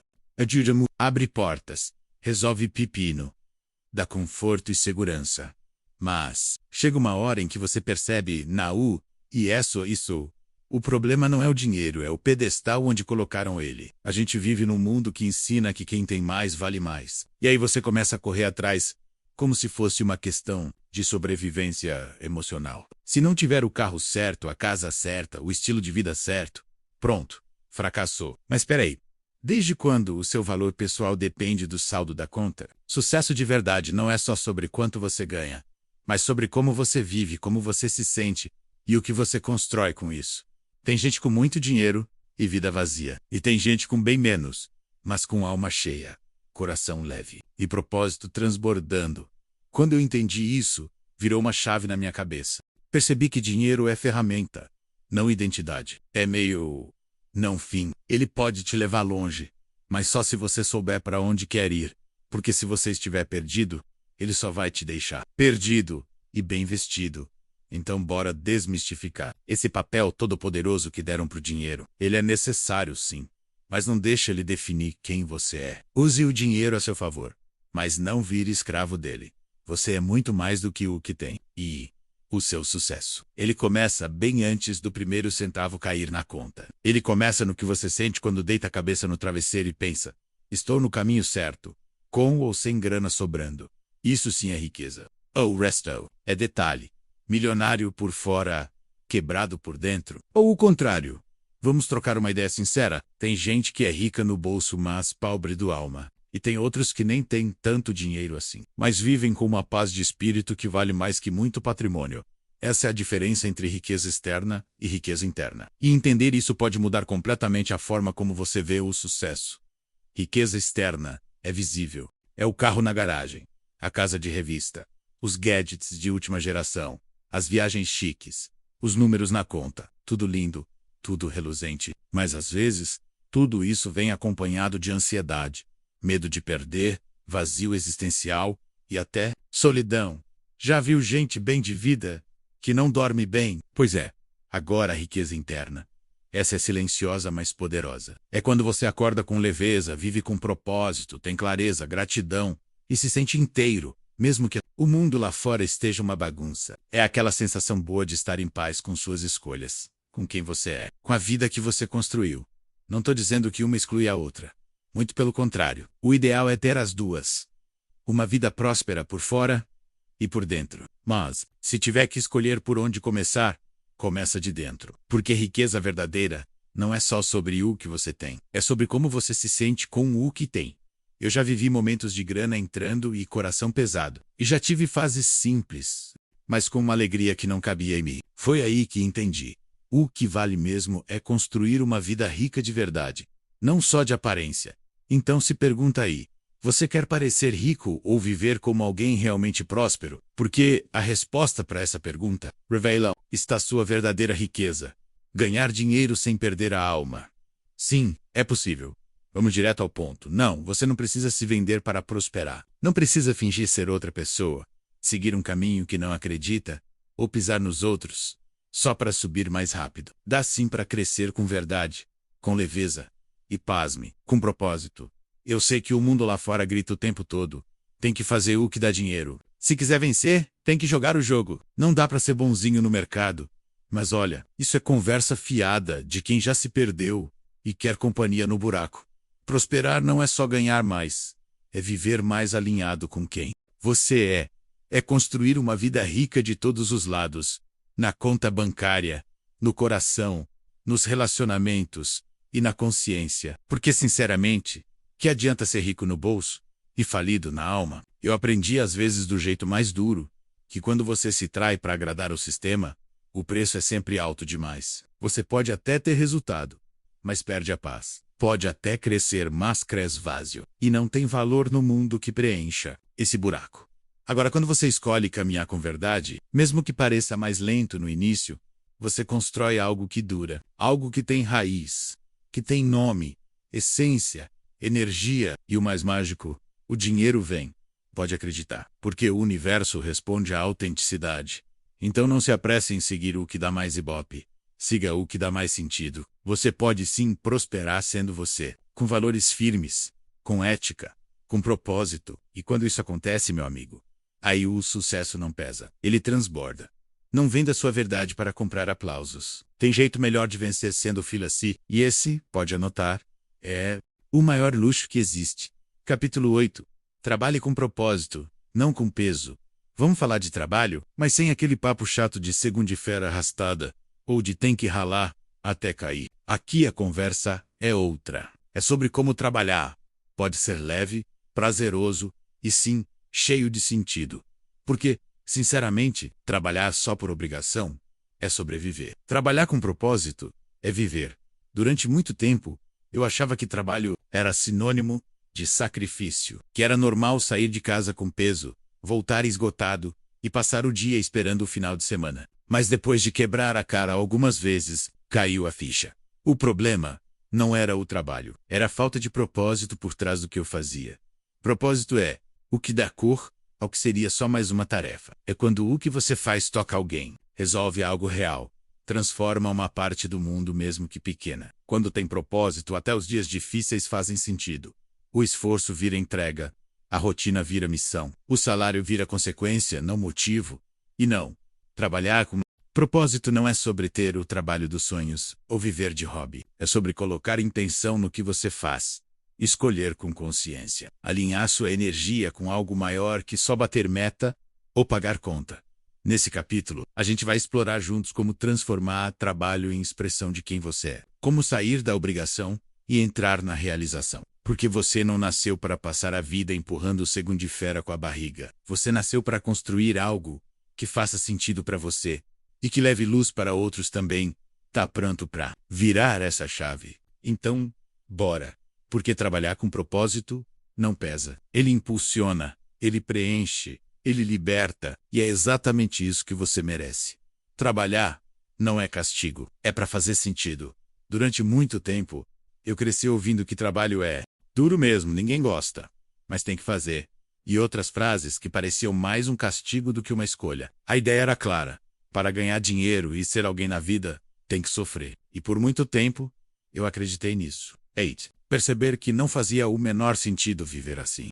[SPEAKER 1] abre portas, resolve pepino, dá conforto e segurança. Mas chega uma hora em que você percebe, e isso. O problema não é o dinheiro, é o pedestal onde colocaram ele. A gente vive num mundo que ensina que quem tem mais vale mais. E aí você começa a correr atrás, como se fosse uma questão de sobrevivência emocional. Se não tiver o carro certo, a casa certa, o estilo de vida certo, pronto, fracassou. Mas espera aí. Desde quando o seu valor pessoal depende do saldo da conta? Sucesso de verdade não é só sobre quanto você ganha, mas sobre como você vive, como você se sente e o que você constrói com isso. Tem gente com muito dinheiro e vida vazia. E tem gente com bem menos, mas com alma cheia, coração leve e propósito transbordando. Quando eu entendi isso, virou uma chave na minha cabeça. Percebi que dinheiro é ferramenta, não identidade. É meio não fim. Ele pode te levar longe, mas só se você souber para onde quer ir. Porque se você estiver perdido, ele só vai te deixar perdido e bem vestido. Então bora desmistificar esse papel todo-poderoso que deram pro dinheiro. Ele é necessário, sim, mas não deixe ele definir quem você é. Use o dinheiro a seu favor, mas não vire escravo dele. Você é muito mais do que o que tem. E o seu sucesso, ele começa bem antes do primeiro centavo cair na conta. Ele começa no que você sente quando deita a cabeça no travesseiro e pensa: estou no caminho certo, com ou sem grana sobrando. Isso sim é riqueza. O resto é detalhe. Milionário por fora, quebrado por dentro. Ou o contrário. Vamos trocar uma ideia sincera. Tem gente que é rica no bolso, mas pobre do alma. E tem outros que nem têm tanto dinheiro assim, mas vivem com uma paz de espírito que vale mais que muito patrimônio. Essa é a diferença entre riqueza externa e riqueza interna. E entender isso pode mudar completamente a forma como você vê o sucesso. Riqueza externa é visível. É o carro na garagem, a casa de revista, os gadgets de última geração, as viagens chiques, os números na conta. Tudo lindo, tudo reluzente. Mas às vezes, tudo isso vem acompanhado de ansiedade, medo de perder, vazio existencial e até solidão. Já viu gente bem de vida que não dorme bem? Pois é, agora a riqueza interna. Essa é silenciosa, mas poderosa. É quando você acorda com leveza, vive com propósito, tem clareza, gratidão e se sente inteiro, mesmo que o mundo lá fora esteja uma bagunça. É aquela sensação boa de estar em paz com suas escolhas, com quem você é, com a vida que você construiu. Não estou dizendo que uma exclui a outra. Muito pelo contrário. O ideal é ter as duas. Uma vida próspera por fora e por dentro. Mas, se tiver que escolher por onde começar, começa de dentro. Porque riqueza verdadeira não é só sobre o que você tem, é sobre como você se sente com o que tem. Eu já vivi momentos de grana entrando e coração pesado. E já tive fases simples, mas com uma alegria que não cabia em mim. Foi aí que entendi. O que vale mesmo é construir uma vida rica de verdade, não só de aparência. Então se pergunta aí, você quer parecer rico ou viver como alguém realmente próspero? Porque a resposta para essa pergunta revela está sua verdadeira riqueza. Ganhar dinheiro sem perder a alma. Sim, é possível. Vamos direto ao ponto. Não, você não precisa se vender para prosperar. Não precisa fingir ser outra pessoa, seguir um caminho que não acredita, ou pisar nos outros, só para subir mais rápido. Dá sim para crescer com verdade, com leveza, e pasme, com propósito. Eu sei que o mundo lá fora grita o tempo todo. Tem que fazer o que dá dinheiro. Se quiser vencer, tem que jogar o jogo. Não dá para ser bonzinho no mercado. Mas olha, isso é conversa fiada de quem já se perdeu e quer companhia no buraco. Prosperar não é só ganhar mais, é viver mais alinhado com quem você é. É construir uma vida rica de todos os lados, na conta bancária, no coração, nos relacionamentos e na consciência. Porque, sinceramente, que adianta ser rico no bolso e falido na alma? Eu aprendi às vezes do jeito mais duro, que quando você se trai para agradar o sistema, o preço é sempre alto demais. Você pode até ter resultado, mas perde a paz. Pode até crescer, mas cresce vazio. E não tem valor no mundo que preencha esse buraco. Agora, quando você escolhe caminhar com verdade, mesmo que pareça mais lento no início, você constrói algo que dura, algo que tem raiz, que tem nome, essência, energia e o mais mágico, o dinheiro vem. Pode acreditar, porque o universo responde à autenticidade. Então não se apresse em seguir o que dá mais ibope. Siga o que dá mais sentido. Você pode sim prosperar sendo você, com valores firmes, com ética, com propósito. E quando isso acontece, meu amigo, aí o sucesso não pesa, ele transborda. Não venda sua verdade para comprar aplausos. Tem jeito melhor de vencer sendo filho assim. E esse, pode anotar, é o maior luxo que existe. Capítulo 8. Trabalhe com propósito, não com peso. Vamos falar de trabalho, mas sem aquele papo chato de segunda-feira arrastada, ou de tem que ralar até cair. Aqui a conversa é outra. É sobre como trabalhar. Pode ser leve, prazeroso e sim, cheio de sentido. Porque, sinceramente, trabalhar só por obrigação é sobreviver. Trabalhar com propósito é viver. Durante muito tempo, eu achava que trabalho era sinônimo de sacrifício, que era normal sair de casa com peso, voltar esgotado e passar o dia esperando o final de semana. Mas depois de quebrar a cara algumas vezes, caiu a ficha. O problema não era o trabalho, era a falta de propósito por trás do que eu fazia. Propósito é o que dá cor ao que seria só mais uma tarefa. É quando o que você faz toca alguém, resolve algo real, transforma uma parte do mundo mesmo que pequena. Quando tem propósito, até os dias difíceis fazem sentido. O esforço vira entrega, a rotina vira missão, o salário vira consequência, não motivo. E não, trabalhar com propósito não é sobre ter o trabalho dos sonhos ou viver de hobby. É sobre colocar intenção no que você faz, escolher com consciência, alinhar sua energia com algo maior que só bater meta ou pagar conta. Nesse capítulo, a gente vai explorar juntos como transformar trabalho em expressão de quem você é, como sair da obrigação e entrar na realização. Porque você não nasceu para passar a vida empurrando o segunda-feira com a barriga. Você nasceu para construir algo que faça sentido para você e que leve luz para outros também. Tá pronto para virar essa chave? Então, bora. Porque trabalhar com propósito não pesa. Ele impulsiona, ele preenche, ele liberta e é exatamente isso que você merece. Trabalhar não é castigo, é para fazer sentido. Durante muito tempo, eu cresci ouvindo que trabalho é duro mesmo, ninguém gosta, mas tem que fazer. E outras frases que pareciam mais um castigo do que uma escolha. A ideia era clara. Para ganhar dinheiro e ser alguém na vida, tem que sofrer. E por muito tempo, eu acreditei nisso. Perceber que não fazia o menor sentido viver assim.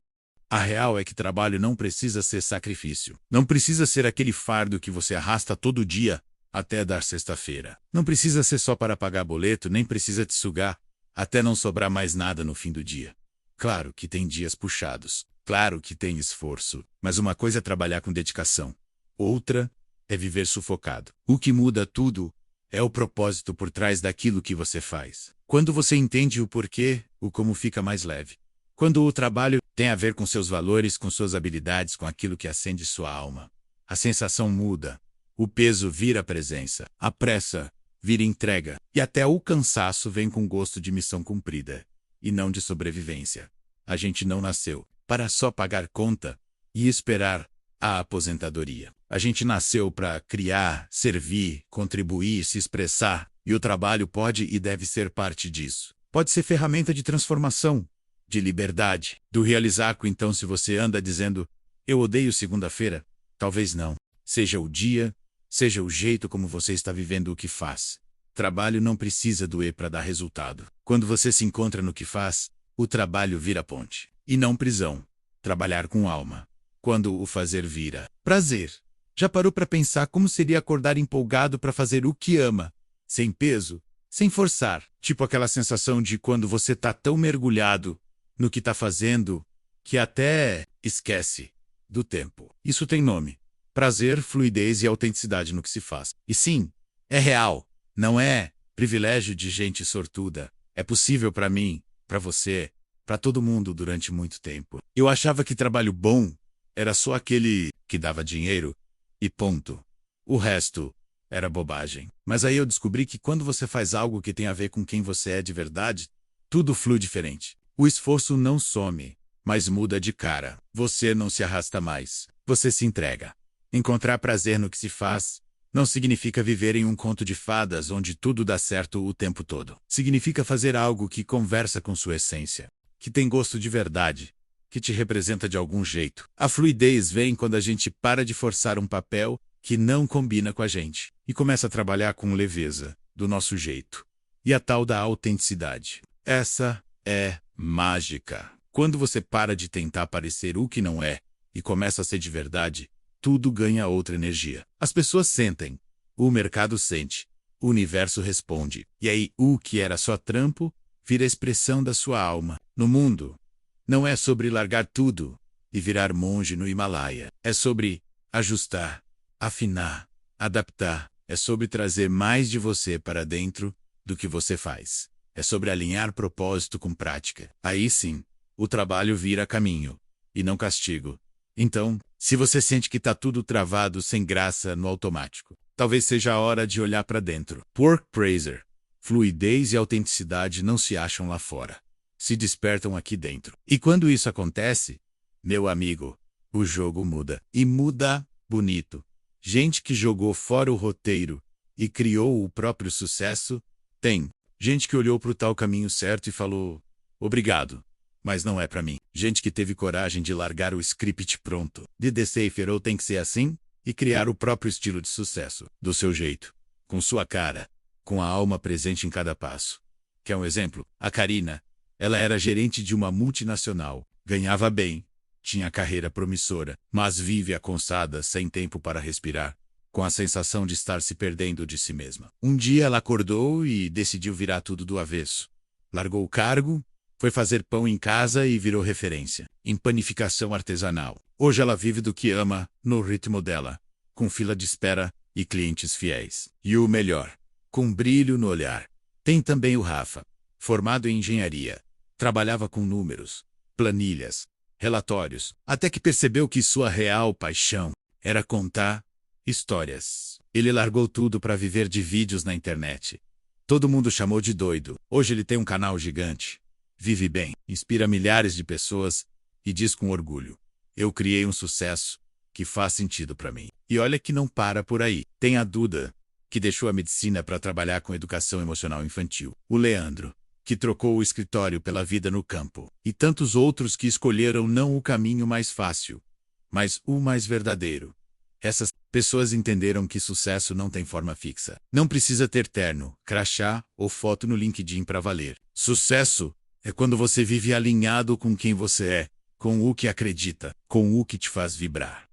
[SPEAKER 1] A real é que trabalho não precisa ser sacrifício. Não precisa ser aquele fardo que você arrasta todo dia até dar sexta-feira. Não precisa ser só para pagar boleto, nem precisa te sugar até não sobrar mais nada no fim do dia. Claro que tem dias puxados, claro que tem esforço, mas uma coisa é trabalhar com dedicação. Outra é viver sufocado. O que muda tudo é o propósito por trás daquilo que você faz. Quando você entende o porquê, o como fica mais leve. Quando o trabalho tem a ver com seus valores, com suas habilidades, com aquilo que acende sua alma, a sensação muda. O peso vira presença, a pressa vira entrega, e até o cansaço vem com gosto de missão cumprida, e não de sobrevivência. A gente não nasceu para só pagar conta e esperar a aposentadoria. A gente nasceu para criar, servir, contribuir, se expressar, e o trabalho pode e deve ser parte disso. Pode ser ferramenta de transformação, de liberdade, do realizar. Então, se você anda dizendo, eu odeio segunda-feira, talvez não. Seja o dia, seja o jeito como você está vivendo o que faz. Trabalho não precisa doer para dar resultado. Quando você se encontra no que faz, o trabalho vira ponte, e não prisão. Trabalhar com alma. Quando o fazer vira prazer. Já parou para pensar como seria acordar empolgado para fazer o que ama? Sem peso, sem forçar. Tipo aquela sensação de quando você tá tão mergulhado no que tá fazendo, que até esquece do tempo. Isso tem nome. Prazer, fluidez e autenticidade no que se faz. E sim, é real. Não é privilégio de gente sortuda. É possível para mim, para você, para todo mundo durante muito tempo. Eu achava que trabalho bom era só aquele que dava dinheiro e ponto. O resto era bobagem. Mas aí eu descobri que quando você faz algo que tem a ver com quem você é de verdade, tudo flui diferente. O esforço não some, mas muda de cara. Você não se arrasta mais. Você se entrega. Encontrar prazer no que se faz não significa viver em um conto de fadas onde tudo dá certo o tempo todo. Significa fazer algo que conversa com sua essência, que tem gosto de verdade, que te representa de algum jeito. A fluidez vem quando a gente para de forçar um papel que não combina com a gente e começa a trabalhar com leveza, do nosso jeito. E a tal da autenticidade. Essa é mágica. Quando você para de tentar parecer o que não é e começa a ser de verdade, tudo ganha outra energia. As pessoas sentem, o mercado sente, o universo responde. E aí, o que era só trampo, vira expressão da sua alma. No mundo, não é sobre largar tudo e virar monge no Himalaia. É sobre ajustar, afinar, adaptar. É sobre trazer mais de você para dentro do que você faz. É sobre alinhar propósito com prática. Aí sim, o trabalho vira caminho, e não castigo. Então, se você sente que está tudo travado sem graça no automático, talvez seja a hora de olhar para dentro. Work Praiser. Fluidez e autenticidade não se acham lá fora. Se despertam aqui dentro. E quando isso acontece, meu amigo, o jogo muda. E muda bonito. Gente que jogou fora o roteiro e criou o próprio sucesso, tem. Gente que olhou para o tal caminho certo e falou, obrigado, mas não é para mim. Gente que teve coragem de largar o script pronto, de decifrar ou tem que ser assim, e criar o próprio estilo de sucesso, do seu jeito, com sua cara, com a alma presente em cada passo. Quer um exemplo? A Karina. Ela era gerente de uma multinacional, ganhava bem, tinha carreira promissora, mas vive aconsada, sem tempo para respirar, com a sensação de estar se perdendo de si mesma. Um dia ela acordou e decidiu virar tudo do avesso. Largou o cargo, foi fazer pão em casa e virou referência em panificação artesanal. Hoje ela vive do que ama, no ritmo dela, com fila de espera e clientes fiéis. E o melhor, com brilho no olhar. Tem também o Rafa, formado em engenharia. Trabalhava com números, planilhas, relatórios, até que percebeu que sua real paixão era contar histórias. Ele largou tudo para viver de vídeos na internet. Todo mundo chamou de doido. Hoje ele tem um canal gigante. Vive bem, inspira milhares de pessoas e diz com orgulho: eu criei um sucesso que faz sentido para mim. E olha que não para por aí. Tem a Duda, que deixou a medicina para trabalhar com educação emocional infantil. O Leandro, que trocou o escritório pela vida no campo. E tantos outros que escolheram não o caminho mais fácil, mas o mais verdadeiro. Essas pessoas entenderam que sucesso não tem forma fixa. Não precisa ter terno, crachá ou foto no LinkedIn para valer. Sucesso é quando você vive alinhado com quem você é, com o que acredita, com o que te faz vibrar.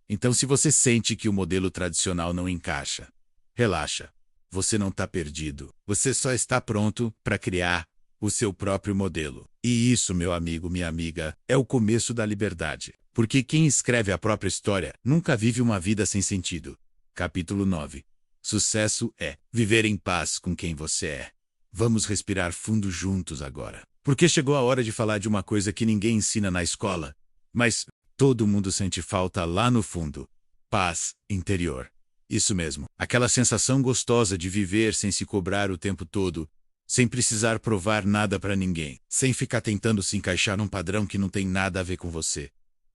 [SPEAKER 1] Então, se você sente que o modelo tradicional não encaixa, relaxa. Você não está perdido. Você só está pronto para criar o seu próprio modelo. E isso, meu amigo, minha amiga, é o começo da liberdade. Porque quem escreve a própria história nunca vive uma vida sem sentido. Capítulo 9. Sucesso é viver em paz com quem você é. Vamos respirar fundo juntos agora. Porque chegou a hora de falar de uma coisa que ninguém ensina na escola, mas todo mundo sente falta lá no fundo. Paz interior. Isso mesmo, aquela sensação gostosa de viver sem se cobrar o tempo todo, sem precisar provar nada para ninguém, sem ficar tentando se encaixar num padrão que não tem nada a ver com você.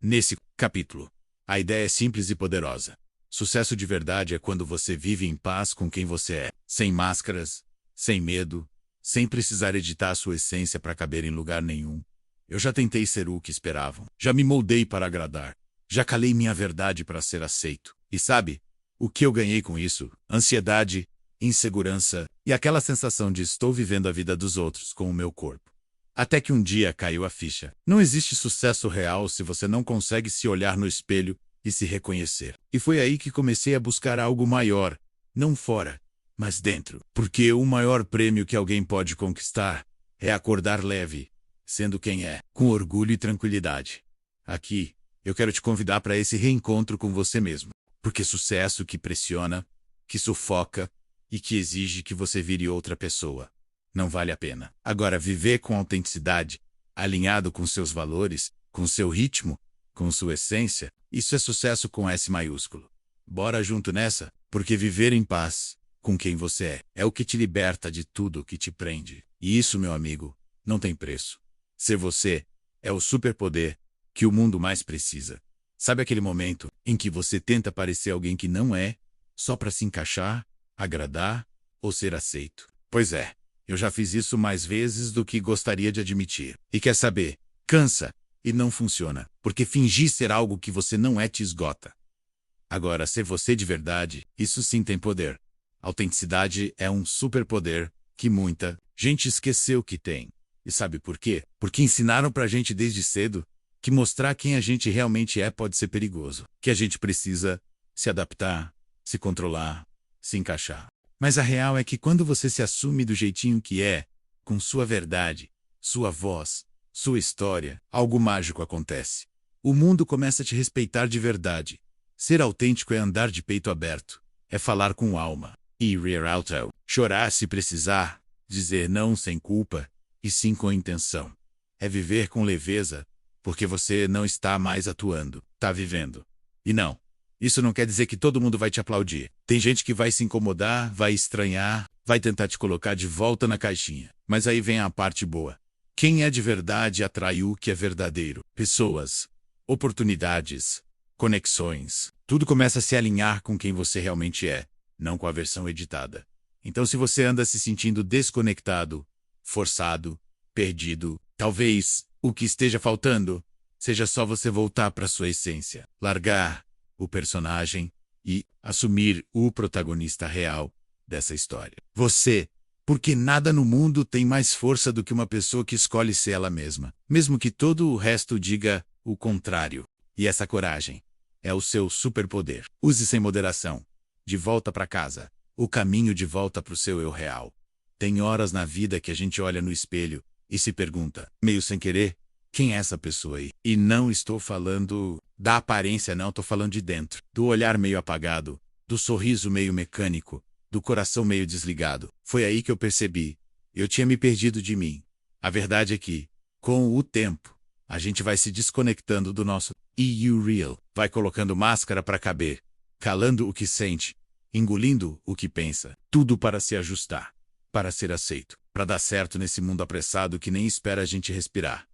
[SPEAKER 1] Nesse capítulo, a ideia é simples e poderosa. Sucesso de verdade é quando você vive em paz com quem você é, sem máscaras, sem medo, sem precisar editar a sua essência para caber em lugar nenhum. Eu já tentei ser o que esperavam, já me moldei para agradar, já calei minha verdade para ser aceito. E sabe, o que eu ganhei com isso? Ansiedade, insegurança e aquela sensação de estou vivendo a vida dos outros com o meu corpo. Até que um dia caiu a ficha. Não existe sucesso real se você não consegue se olhar no espelho e se reconhecer. E foi aí que comecei a buscar algo maior, não fora, mas dentro. Porque o maior prêmio que alguém pode conquistar é acordar leve, sendo quem é, com orgulho e tranquilidade. Aqui, eu quero te convidar para esse reencontro com você mesmo. Porque sucesso que pressiona, que sufoca e que exige que você vire outra pessoa não vale a pena. Agora, viver com autenticidade, alinhado com seus valores, com seu ritmo, com sua essência, isso é sucesso com S maiúsculo. Bora junto nessa, porque viver em paz com quem você é o que te liberta de tudo o que te prende. E isso, meu amigo, não tem preço. Ser você é o superpoder que o mundo mais precisa. Sabe aquele momento em que você tenta parecer alguém que não é, só para se encaixar, agradar ou ser aceito? Pois é, eu já fiz isso mais vezes do que gostaria de admitir. E quer saber? Cansa e não funciona, porque fingir ser algo que você não é te esgota. Agora, ser você de verdade, isso sim tem poder. Autenticidade é um superpoder que muita gente esqueceu que tem. E sabe por quê? Porque ensinaram pra gente desde cedo que mostrar quem a gente realmente é pode ser perigoso, que a gente precisa se adaptar, se controlar, se encaixar. Mas a real é que quando você se assume do jeitinho que é, com sua verdade, sua voz, sua história, algo mágico acontece. O mundo começa a te respeitar de verdade. Ser autêntico é andar de peito aberto, é falar com alma, e rear alto, chorar se precisar, dizer não sem culpa, e sim com intenção. É viver com leveza, porque você não está mais atuando, está vivendo. E não, isso não quer dizer que todo mundo vai te aplaudir. Tem gente que vai se incomodar, vai estranhar, vai tentar te colocar de volta na caixinha. Mas aí vem a parte boa. Quem é de verdade atrai o que é verdadeiro. Pessoas, oportunidades, conexões. Tudo começa a se alinhar com quem você realmente é, não com a versão editada. Então, se você anda se sentindo desconectado, forçado, perdido, talvez o que esteja faltando seja só você voltar para sua essência, largar o personagem e assumir o protagonista real dessa história. Você, porque nada no mundo tem mais força do que uma pessoa que escolhe ser ela mesma, mesmo que todo o resto diga o contrário. E essa coragem é o seu superpoder. Use sem moderação. De volta para casa. O caminho de volta para o seu eu real. Tem horas na vida que a gente olha no espelho e se pergunta, meio sem querer, quem é essa pessoa aí? E não estou falando da aparência, não, estou falando de dentro. Do olhar meio apagado, do sorriso meio mecânico, do coração meio desligado. Foi aí que eu percebi. Eu tinha me perdido de mim. A verdade é que, com o tempo, a gente vai se desconectando do nosso eu real. Vai colocando máscara para caber, calando o que sente, engolindo o que pensa. Tudo para se ajustar, para ser aceito, para dar certo nesse mundo apressado que nem espera a gente respirar.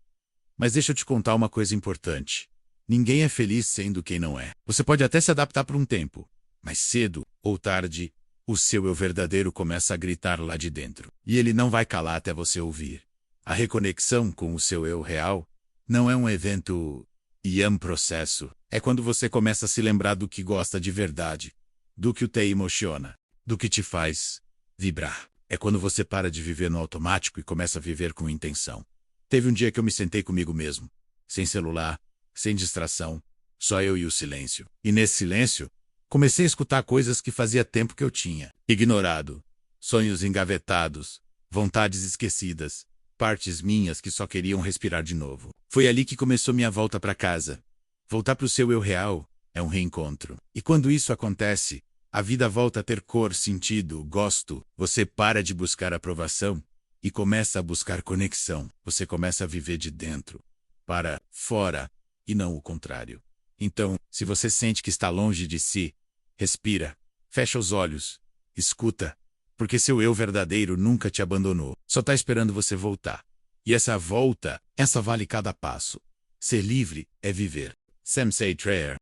[SPEAKER 1] Mas deixa eu te contar uma coisa importante. Ninguém é feliz sendo quem não é. Você pode até se adaptar por um tempo, mas cedo ou tarde, o seu eu verdadeiro começa a gritar lá de dentro. E ele não vai calar até você ouvir. A reconexão com o seu eu real não é um evento e é um processo. É quando você começa a se lembrar do que gosta de verdade, do que te emociona, do que te faz vibrar. É quando você para de viver no automático e começa a viver com intenção. Teve um dia que eu me sentei comigo mesmo, sem celular, sem distração, só eu e o silêncio. E nesse silêncio, comecei a escutar coisas que fazia tempo que eu tinha ignorado, sonhos engavetados, vontades esquecidas, partes minhas que só queriam respirar de novo. Foi ali que começou minha volta para casa. Voltar para o seu eu real é um reencontro. E quando isso acontece, a vida volta a ter cor, sentido, gosto. Você para de buscar aprovação e começa a buscar conexão. Você começa a viver de dentro para fora e não o contrário. Então, se você sente que está longe de si, respira, fecha os olhos, escuta, porque seu eu verdadeiro nunca te abandonou. Só está esperando você voltar. E essa volta, essa vale cada passo. Ser livre é viver. Sensei Traer.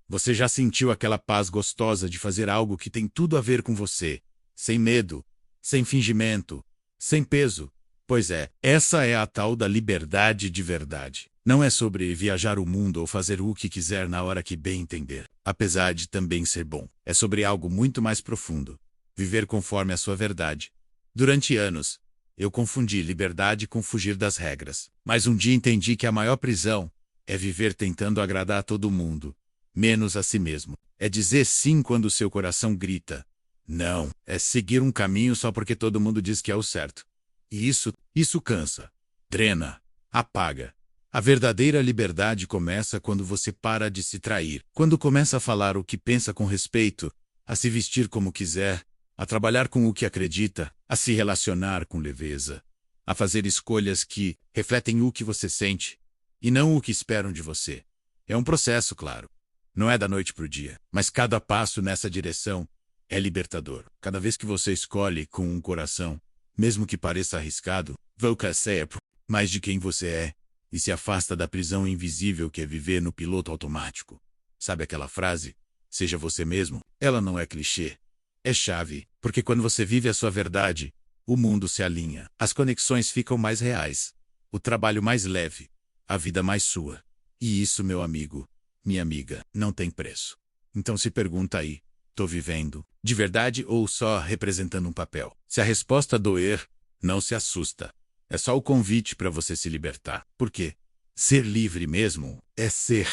[SPEAKER 1] Você já sentiu aquela paz gostosa de fazer algo que tem tudo a ver com você, sem medo, sem fingimento, sem peso? Pois é, essa é a tal da liberdade de verdade. Não é sobre viajar o mundo ou fazer o que quiser na hora que bem entender, apesar de também ser bom. É sobre algo muito mais profundo. Viver conforme a sua verdade. Durante anos, eu confundi liberdade com fugir das regras. Mas um dia entendi que a maior prisão é viver tentando agradar a todo mundo, menos a si mesmo. É dizer sim quando seu coração grita. Não, é seguir um caminho só porque todo mundo diz que é o certo. E isso cansa, drena, apaga. A verdadeira liberdade começa quando você para de se trair, quando começa a falar o que pensa com respeito, a se vestir como quiser, a trabalhar com o que acredita, a se relacionar com leveza, a fazer escolhas que refletem o que você sente e não o que esperam de você. É um processo, claro. Não é da noite para o dia, mas cada passo nessa direção é libertador. Cada vez que você escolhe com um coração, mesmo que pareça arriscado, você ser mais de quem você é e se afasta da prisão invisível que é viver no piloto automático. Sabe aquela frase? Seja você mesmo. Ela não é clichê. É chave, porque quando você vive a sua verdade, o mundo se alinha. As conexões ficam mais reais, o trabalho mais leve, a vida mais sua. E isso, meu amigo, minha amiga, não tem preço. Então se pergunta aí, tô vivendo de verdade ou só representando um papel? Se a resposta doer, não se assusta. É só o convite para você se libertar. Por quê? Ser livre mesmo é ser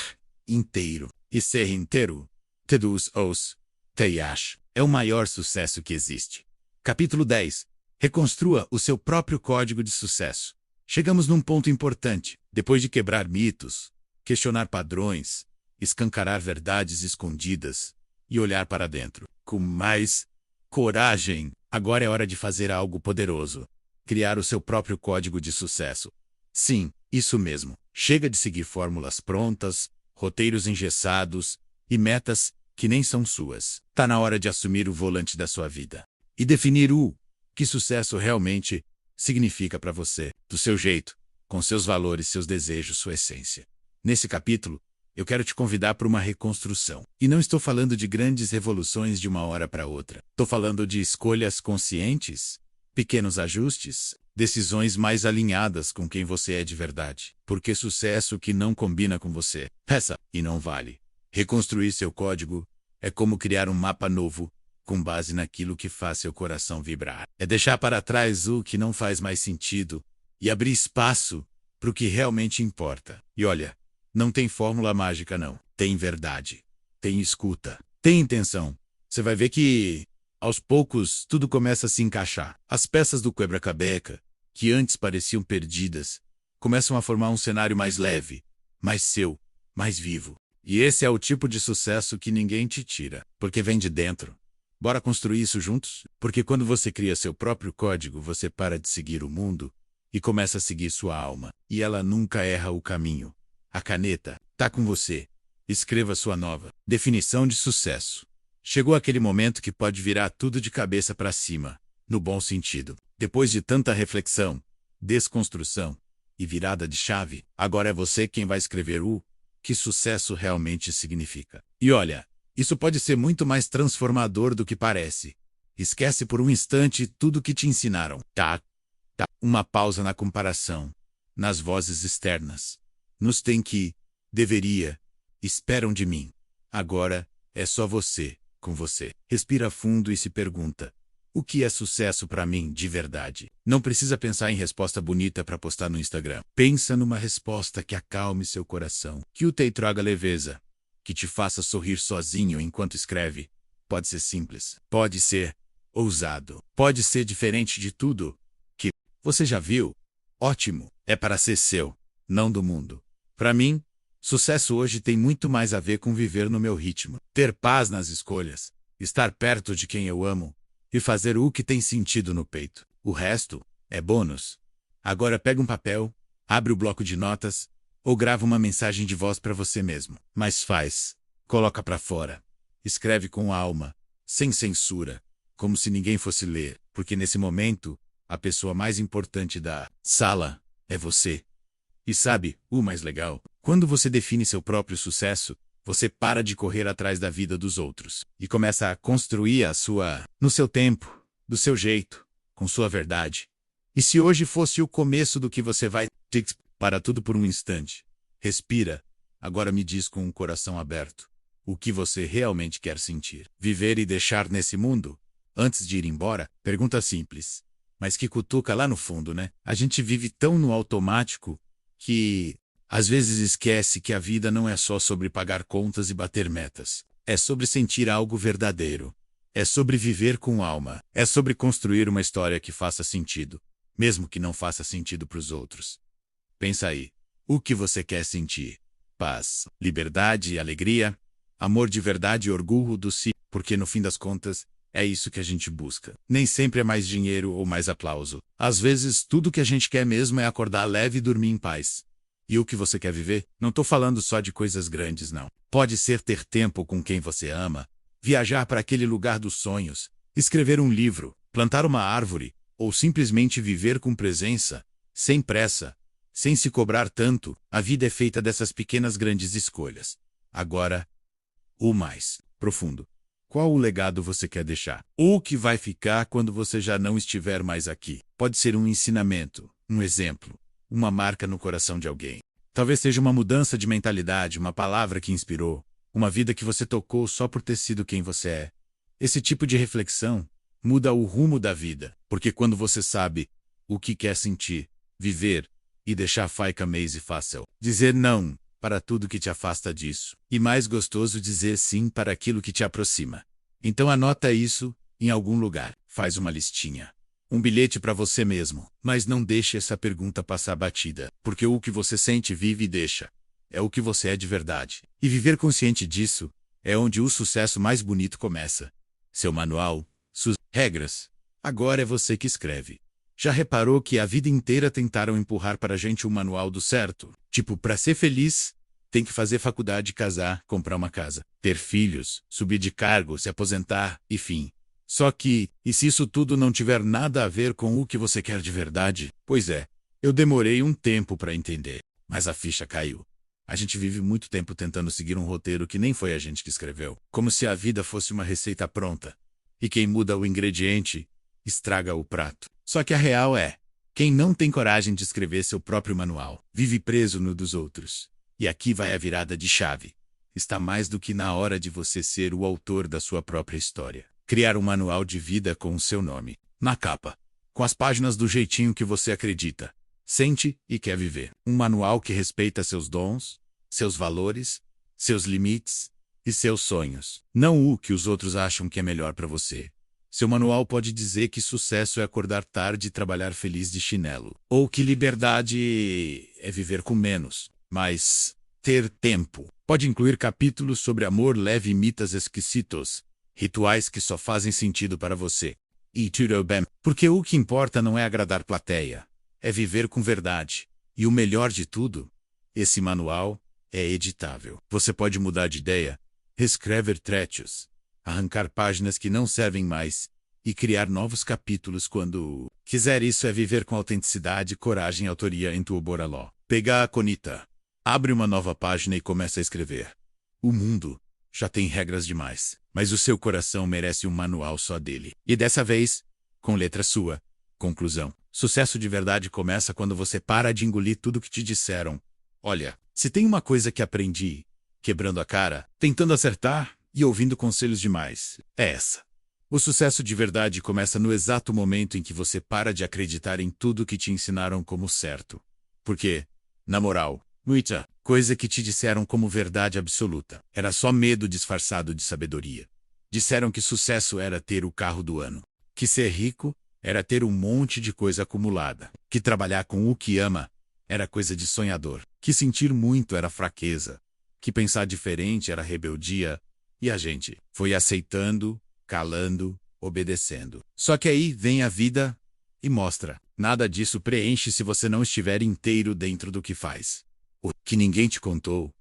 [SPEAKER 1] inteiro. E ser inteiro, tedus os, teiash, é o maior sucesso que existe. Capítulo 10. Reconstrua o seu próprio código de sucesso. Chegamos num ponto importante. Depois de quebrar mitos, questionar padrões, escancarar verdades escondidas e olhar para dentro com mais coragem, agora é hora de fazer algo poderoso. Criar o seu próprio código de sucesso. Sim, isso mesmo. Chega de seguir fórmulas prontas, roteiros engessados e metas que nem são suas. Tá na hora de assumir o volante da sua vida e definir o que sucesso realmente significa para você, do seu jeito, com seus valores, seus desejos, sua essência. Nesse capítulo, eu quero te convidar para uma reconstrução. E não estou falando de grandes revoluções de uma hora para outra. Estou falando de escolhas conscientes, pequenos ajustes, decisões mais alinhadas com quem você é de verdade. Porque sucesso que não combina com você, peça e não vale. Reconstruir seu código é como criar um mapa novo, com base naquilo que faz seu coração vibrar. É deixar para trás o que não faz mais sentido e abrir espaço para o que realmente importa. E olha, não tem fórmula mágica não. Tem verdade, tem escuta, tem intenção. Você vai ver que, aos poucos, tudo começa a se encaixar. As peças do quebra-cabeça, que antes pareciam perdidas, começam a formar um cenário mais leve, mais seu, mais vivo. E esse é o tipo de sucesso que ninguém te tira, porque vem de dentro. Bora construir isso juntos? Porque quando você cria seu próprio código, você para de seguir o mundo e começa a seguir sua alma. E ela nunca erra o caminho. A caneta tá com você. Escreva sua nova definição de sucesso. Chegou aquele momento que pode virar tudo de cabeça para cima, no bom sentido. Depois de tanta reflexão, desconstrução e virada de chave, agora é você quem vai escrever o que sucesso realmente significa. E olha, isso pode ser muito mais transformador do que parece. Esquece por um instante tudo que te ensinaram. Tá. Uma pausa na comparação, nas vozes externas. Nos tem que, deveria, esperam de mim. Agora, é só você, com você. Respira fundo e se pergunta: o que é sucesso para mim de verdade? Não precisa pensar em resposta bonita para postar no Instagram. Pensa numa resposta que acalme seu coração, que o te traga leveza, que te faça sorrir sozinho enquanto escreve. Pode ser simples, pode ser ousado, pode ser diferente de tudo que você já viu, Ótimo, é para ser seu, não do mundo. Para mim, sucesso hoje tem muito mais a ver com viver no meu ritmo, ter paz nas escolhas, estar perto de quem eu amo e fazer o que tem sentido no peito. O resto é bônus. Agora pega um papel, abre o bloco de notas ou grava uma mensagem de voz para você mesmo. Mas faz, coloca para fora. Escreve com alma, sem censura, como se ninguém fosse ler, porque nesse momento, a pessoa mais importante da sala é você. E sabe, o mais legal? Quando você define seu próprio sucesso, você para de correr atrás da vida dos outros e começa a construir a sua, no seu tempo, do seu jeito, com sua verdade. E se hoje fosse o começo do que você vai... Para tudo por um instante. Respira. Agora me diz com o coração aberto. O que você realmente quer sentir? Viver e deixar nesse mundo? Antes de ir embora, pergunta simples. Mas que cutuca lá no fundo, né? A gente vive tão no automático que às vezes esquece que a vida não é só sobre pagar contas e bater metas. É sobre sentir algo verdadeiro. É sobre viver com alma. É sobre construir uma história que faça sentido, mesmo que não faça sentido para os outros. Pensa aí. O que você quer sentir? Paz, liberdade e alegria? Amor de verdade e orgulho do si? Porque no fim das contas, é isso que a gente busca. Nem sempre é mais dinheiro ou mais aplauso. Às vezes, tudo que a gente quer mesmo é acordar leve e dormir em paz. E o que você quer viver? Não tô falando só de coisas grandes, não. Pode ser ter tempo com quem você ama, viajar para aquele lugar dos sonhos, escrever um livro, plantar uma árvore, ou simplesmente viver com presença, sem pressa, sem se cobrar tanto. A vida é feita dessas pequenas grandes escolhas. Agora, o mais profundo. Qual o legado você quer deixar? O que vai ficar quando você já não estiver mais aqui? Pode ser um ensinamento, um exemplo, uma marca no coração de alguém. Talvez seja uma mudança de mentalidade, uma palavra que inspirou, uma vida que você tocou só por ter sido quem você é. Esse tipo de reflexão muda o rumo da vida, porque quando você sabe o que quer sentir, viver e deixar fica mais fácil. Dizer não para tudo que te afasta disso. E mais gostoso dizer sim para aquilo que te aproxima. Então anota isso em algum lugar. Faz uma listinha. Um bilhete para você mesmo. Mas não deixe essa pergunta passar batida. Porque o que você sente, vive e deixa. É o que você é de verdade. E viver consciente disso é onde o sucesso mais bonito começa. Seu manual, suas regras. Agora é você que escreve. Já reparou que a vida inteira tentaram empurrar para a gente o manual do certo? Tipo, para ser feliz, tem que fazer faculdade, casar, comprar uma casa, ter filhos, subir de cargo, se aposentar, enfim. Só que, e se isso tudo não tiver nada a ver com o que você quer de verdade? Pois é, eu demorei um tempo para entender, mas a ficha caiu. A gente vive muito tempo tentando seguir um roteiro que nem foi a gente que escreveu, como se a vida fosse uma receita pronta. E quem muda o ingrediente, estraga o prato. Só que a real é, quem não tem coragem de escrever seu próprio manual, vive preso no dos outros. E aqui vai a virada de chave. Está mais do que na hora de você ser o autor da sua própria história. Criar um manual de vida com o seu nome, na capa, com as páginas do jeitinho que você acredita, sente e quer viver. Um manual que respeita seus dons, seus valores, seus limites e seus sonhos. Não o que os outros acham que é melhor para você. Seu manual pode dizer que sucesso é acordar tarde e trabalhar feliz de chinelo. Ou que liberdade é viver com menos, mas ter tempo. Pode incluir capítulos sobre amor leve e mitos esquisitos, rituais que só fazem sentido para você. E tudo bem, porque o que importa não é agradar plateia, é viver com verdade. E o melhor de tudo, esse manual é editável. Você pode mudar de ideia, reescrever trechos, arrancar páginas que não servem mais e criar novos capítulos quando quiser. Isso é viver com autenticidade, coragem e autoria em tua boraló. Pega a caneta, abre uma nova página e começa a escrever. O mundo já tem regras demais, mas o seu coração merece um manual só dele. E dessa vez, com letra sua. Conclusão. Sucesso de verdade começa quando você para de engolir tudo que te disseram. Olha, se tem uma coisa que aprendi, quebrando a cara, tentando acertar e ouvindo conselhos demais, é essa. O sucesso de verdade começa no exato momento em que você para de acreditar em tudo que te ensinaram como certo. Porque, na moral, muita coisa que te disseram como verdade absoluta era só medo disfarçado de sabedoria. Disseram que sucesso era ter o carro do ano, que ser rico era ter um monte de coisa acumulada, que trabalhar com o que ama era coisa de sonhador, que sentir muito era fraqueza, que pensar diferente era rebeldia, e a gente foi aceitando, calando, obedecendo. Só que aí vem a vida e mostra. Nada disso preenche se você não estiver inteiro dentro do que faz. O que ninguém te contou,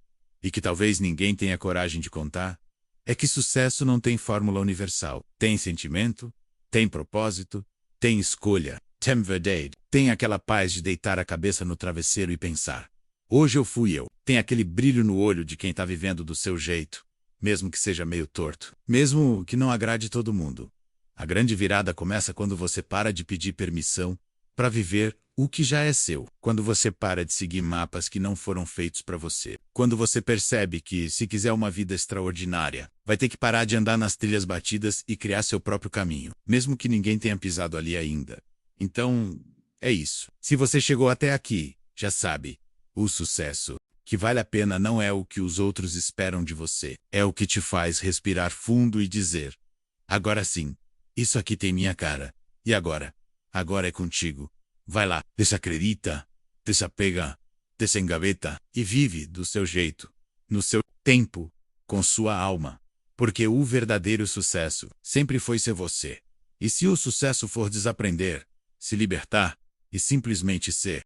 [SPEAKER 1] e que talvez ninguém tenha coragem de contar, é que sucesso não tem fórmula universal. Tem sentimento, tem propósito, tem escolha, tem verdade, tem aquela paz de deitar a cabeça no travesseiro e pensar: hoje eu fui eu. Tem aquele brilho no olho de quem está vivendo do seu jeito, mesmo que seja meio torto, mesmo que não agrade todo mundo. A grande virada começa quando você para de pedir permissão para viver o que já é seu. Quando você para de seguir mapas que não foram feitos para você. Quando você percebe que, se quiser uma vida extraordinária, vai ter que parar de andar nas trilhas batidas e criar seu próprio caminho, mesmo que ninguém tenha pisado ali ainda. Então, é isso. Se você chegou até aqui, já sabe, o sucesso que vale a pena não é o que os outros esperam de você. É o que te faz respirar fundo e dizer: agora sim, isso aqui tem minha cara. E agora? Agora é contigo. Vai lá, desacredita, desapega, desengaveta e vive do seu jeito, no seu tempo, com sua alma. Porque o verdadeiro sucesso sempre foi ser você. E se o sucesso for desaprender, se libertar e simplesmente ser?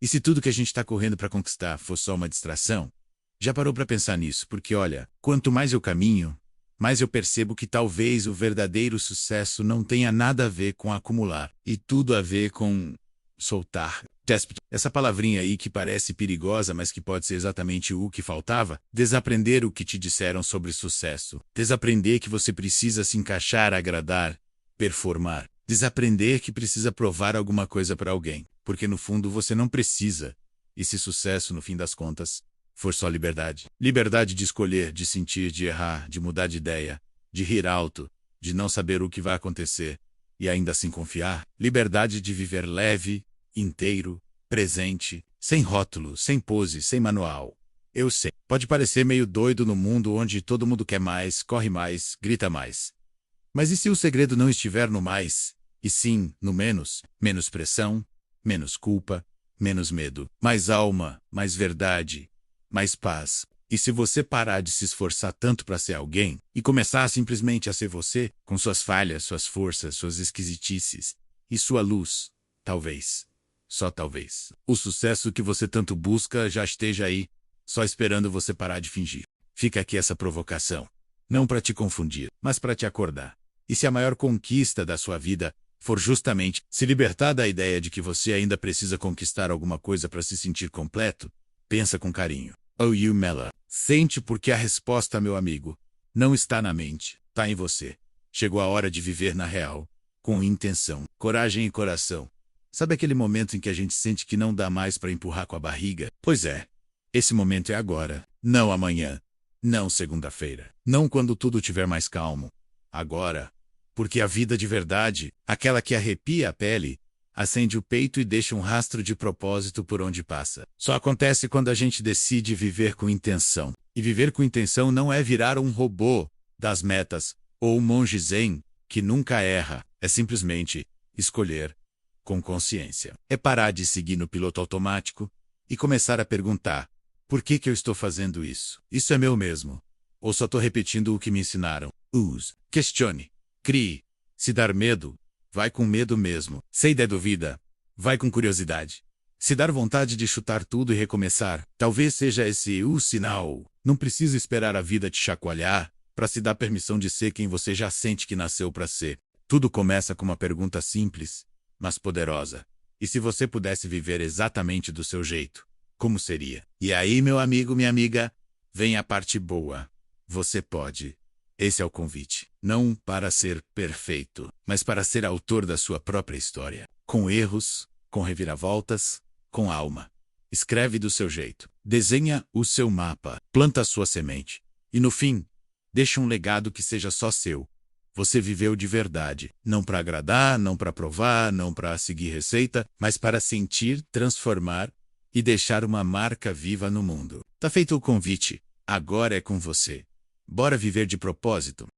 [SPEAKER 1] E se tudo que a gente está correndo para conquistar for só uma distração? Já parou para pensar nisso? Porque olha, quanto mais eu caminho, mais eu percebo que talvez o verdadeiro sucesso não tenha nada a ver com acumular, e tudo a ver com soltar. Essa palavrinha aí que parece perigosa, mas que pode ser exatamente o que faltava. Desaprender o que te disseram sobre sucesso. Desaprender que você precisa se encaixar, agradar, performar. Desaprender que precisa provar alguma coisa para alguém, porque no fundo você não precisa. E se sucesso, no fim das contas, for só liberdade. Liberdade de escolher, de sentir, de errar, de mudar de ideia, de rir alto, de não saber o que vai acontecer e ainda assim confiar. Liberdade de viver leve, inteiro, presente, sem rótulo, sem pose, sem manual. Eu sei, pode parecer meio doido no mundo onde todo mundo quer mais, corre mais, grita mais. Mas e se o segredo não estiver no mais, e sim no menos? Menos pressão, menos culpa, menos medo, mais alma, mais verdade, mais paz. E se você parar de se esforçar tanto para ser alguém e começar simplesmente a ser você, com suas falhas, suas forças, suas esquisitices e sua luz, talvez, só talvez, o sucesso que você tanto busca já esteja aí, só esperando você parar de fingir. Fica aqui essa provocação, não para te confundir, mas para te acordar. E se a maior conquista da sua vida for justamente se libertar da ideia de que você ainda precisa conquistar alguma coisa para se sentir completo, pensa com carinho. Oh, you Mela. Sente, porque a resposta, meu amigo, não está na mente, está em você. Chegou a hora de viver na real, com intenção, coragem e coração. Sabe aquele momento em que a gente sente que não dá mais para empurrar com a barriga? Pois é, esse momento é agora, não amanhã, não segunda-feira, não quando tudo estiver mais calmo. Agora, porque a vida de verdade, aquela que arrepia a pele, acende o peito e deixa um rastro de propósito por onde passa. Só acontece quando a gente decide viver com intenção. E viver com intenção não é virar um robô das metas, ou um monge zen que nunca erra. É simplesmente escolher com consciência. É parar de seguir no piloto automático e começar a perguntar: por que eu estou fazendo isso? Isso é meu mesmo? Ou só estou repetindo o que me ensinaram? Use, questione, crie. Se dar medo, vai com medo mesmo. Se a ideia duvida, vai com curiosidade. Se dar vontade de chutar tudo e recomeçar, talvez seja esse o sinal. Não precisa esperar a vida te chacoalhar para se dar permissão de ser quem você já sente que nasceu para ser. Tudo começa com uma pergunta simples, mas poderosa. E se você pudesse viver exatamente do seu jeito, como seria? E aí, meu amigo, minha amiga, vem a parte boa. Você pode. Esse é o convite. Não para ser perfeito, mas para ser autor da sua própria história. Com erros, com reviravoltas, com alma. Escreve do seu jeito. Desenha o seu mapa. Planta a sua semente. E no fim, deixa um legado que seja só seu. Você viveu de verdade. Não para agradar, não para provar, não para seguir receita, mas para sentir, transformar e deixar uma marca viva no mundo. Tá feito o convite. Agora é com você. Bora viver de propósito.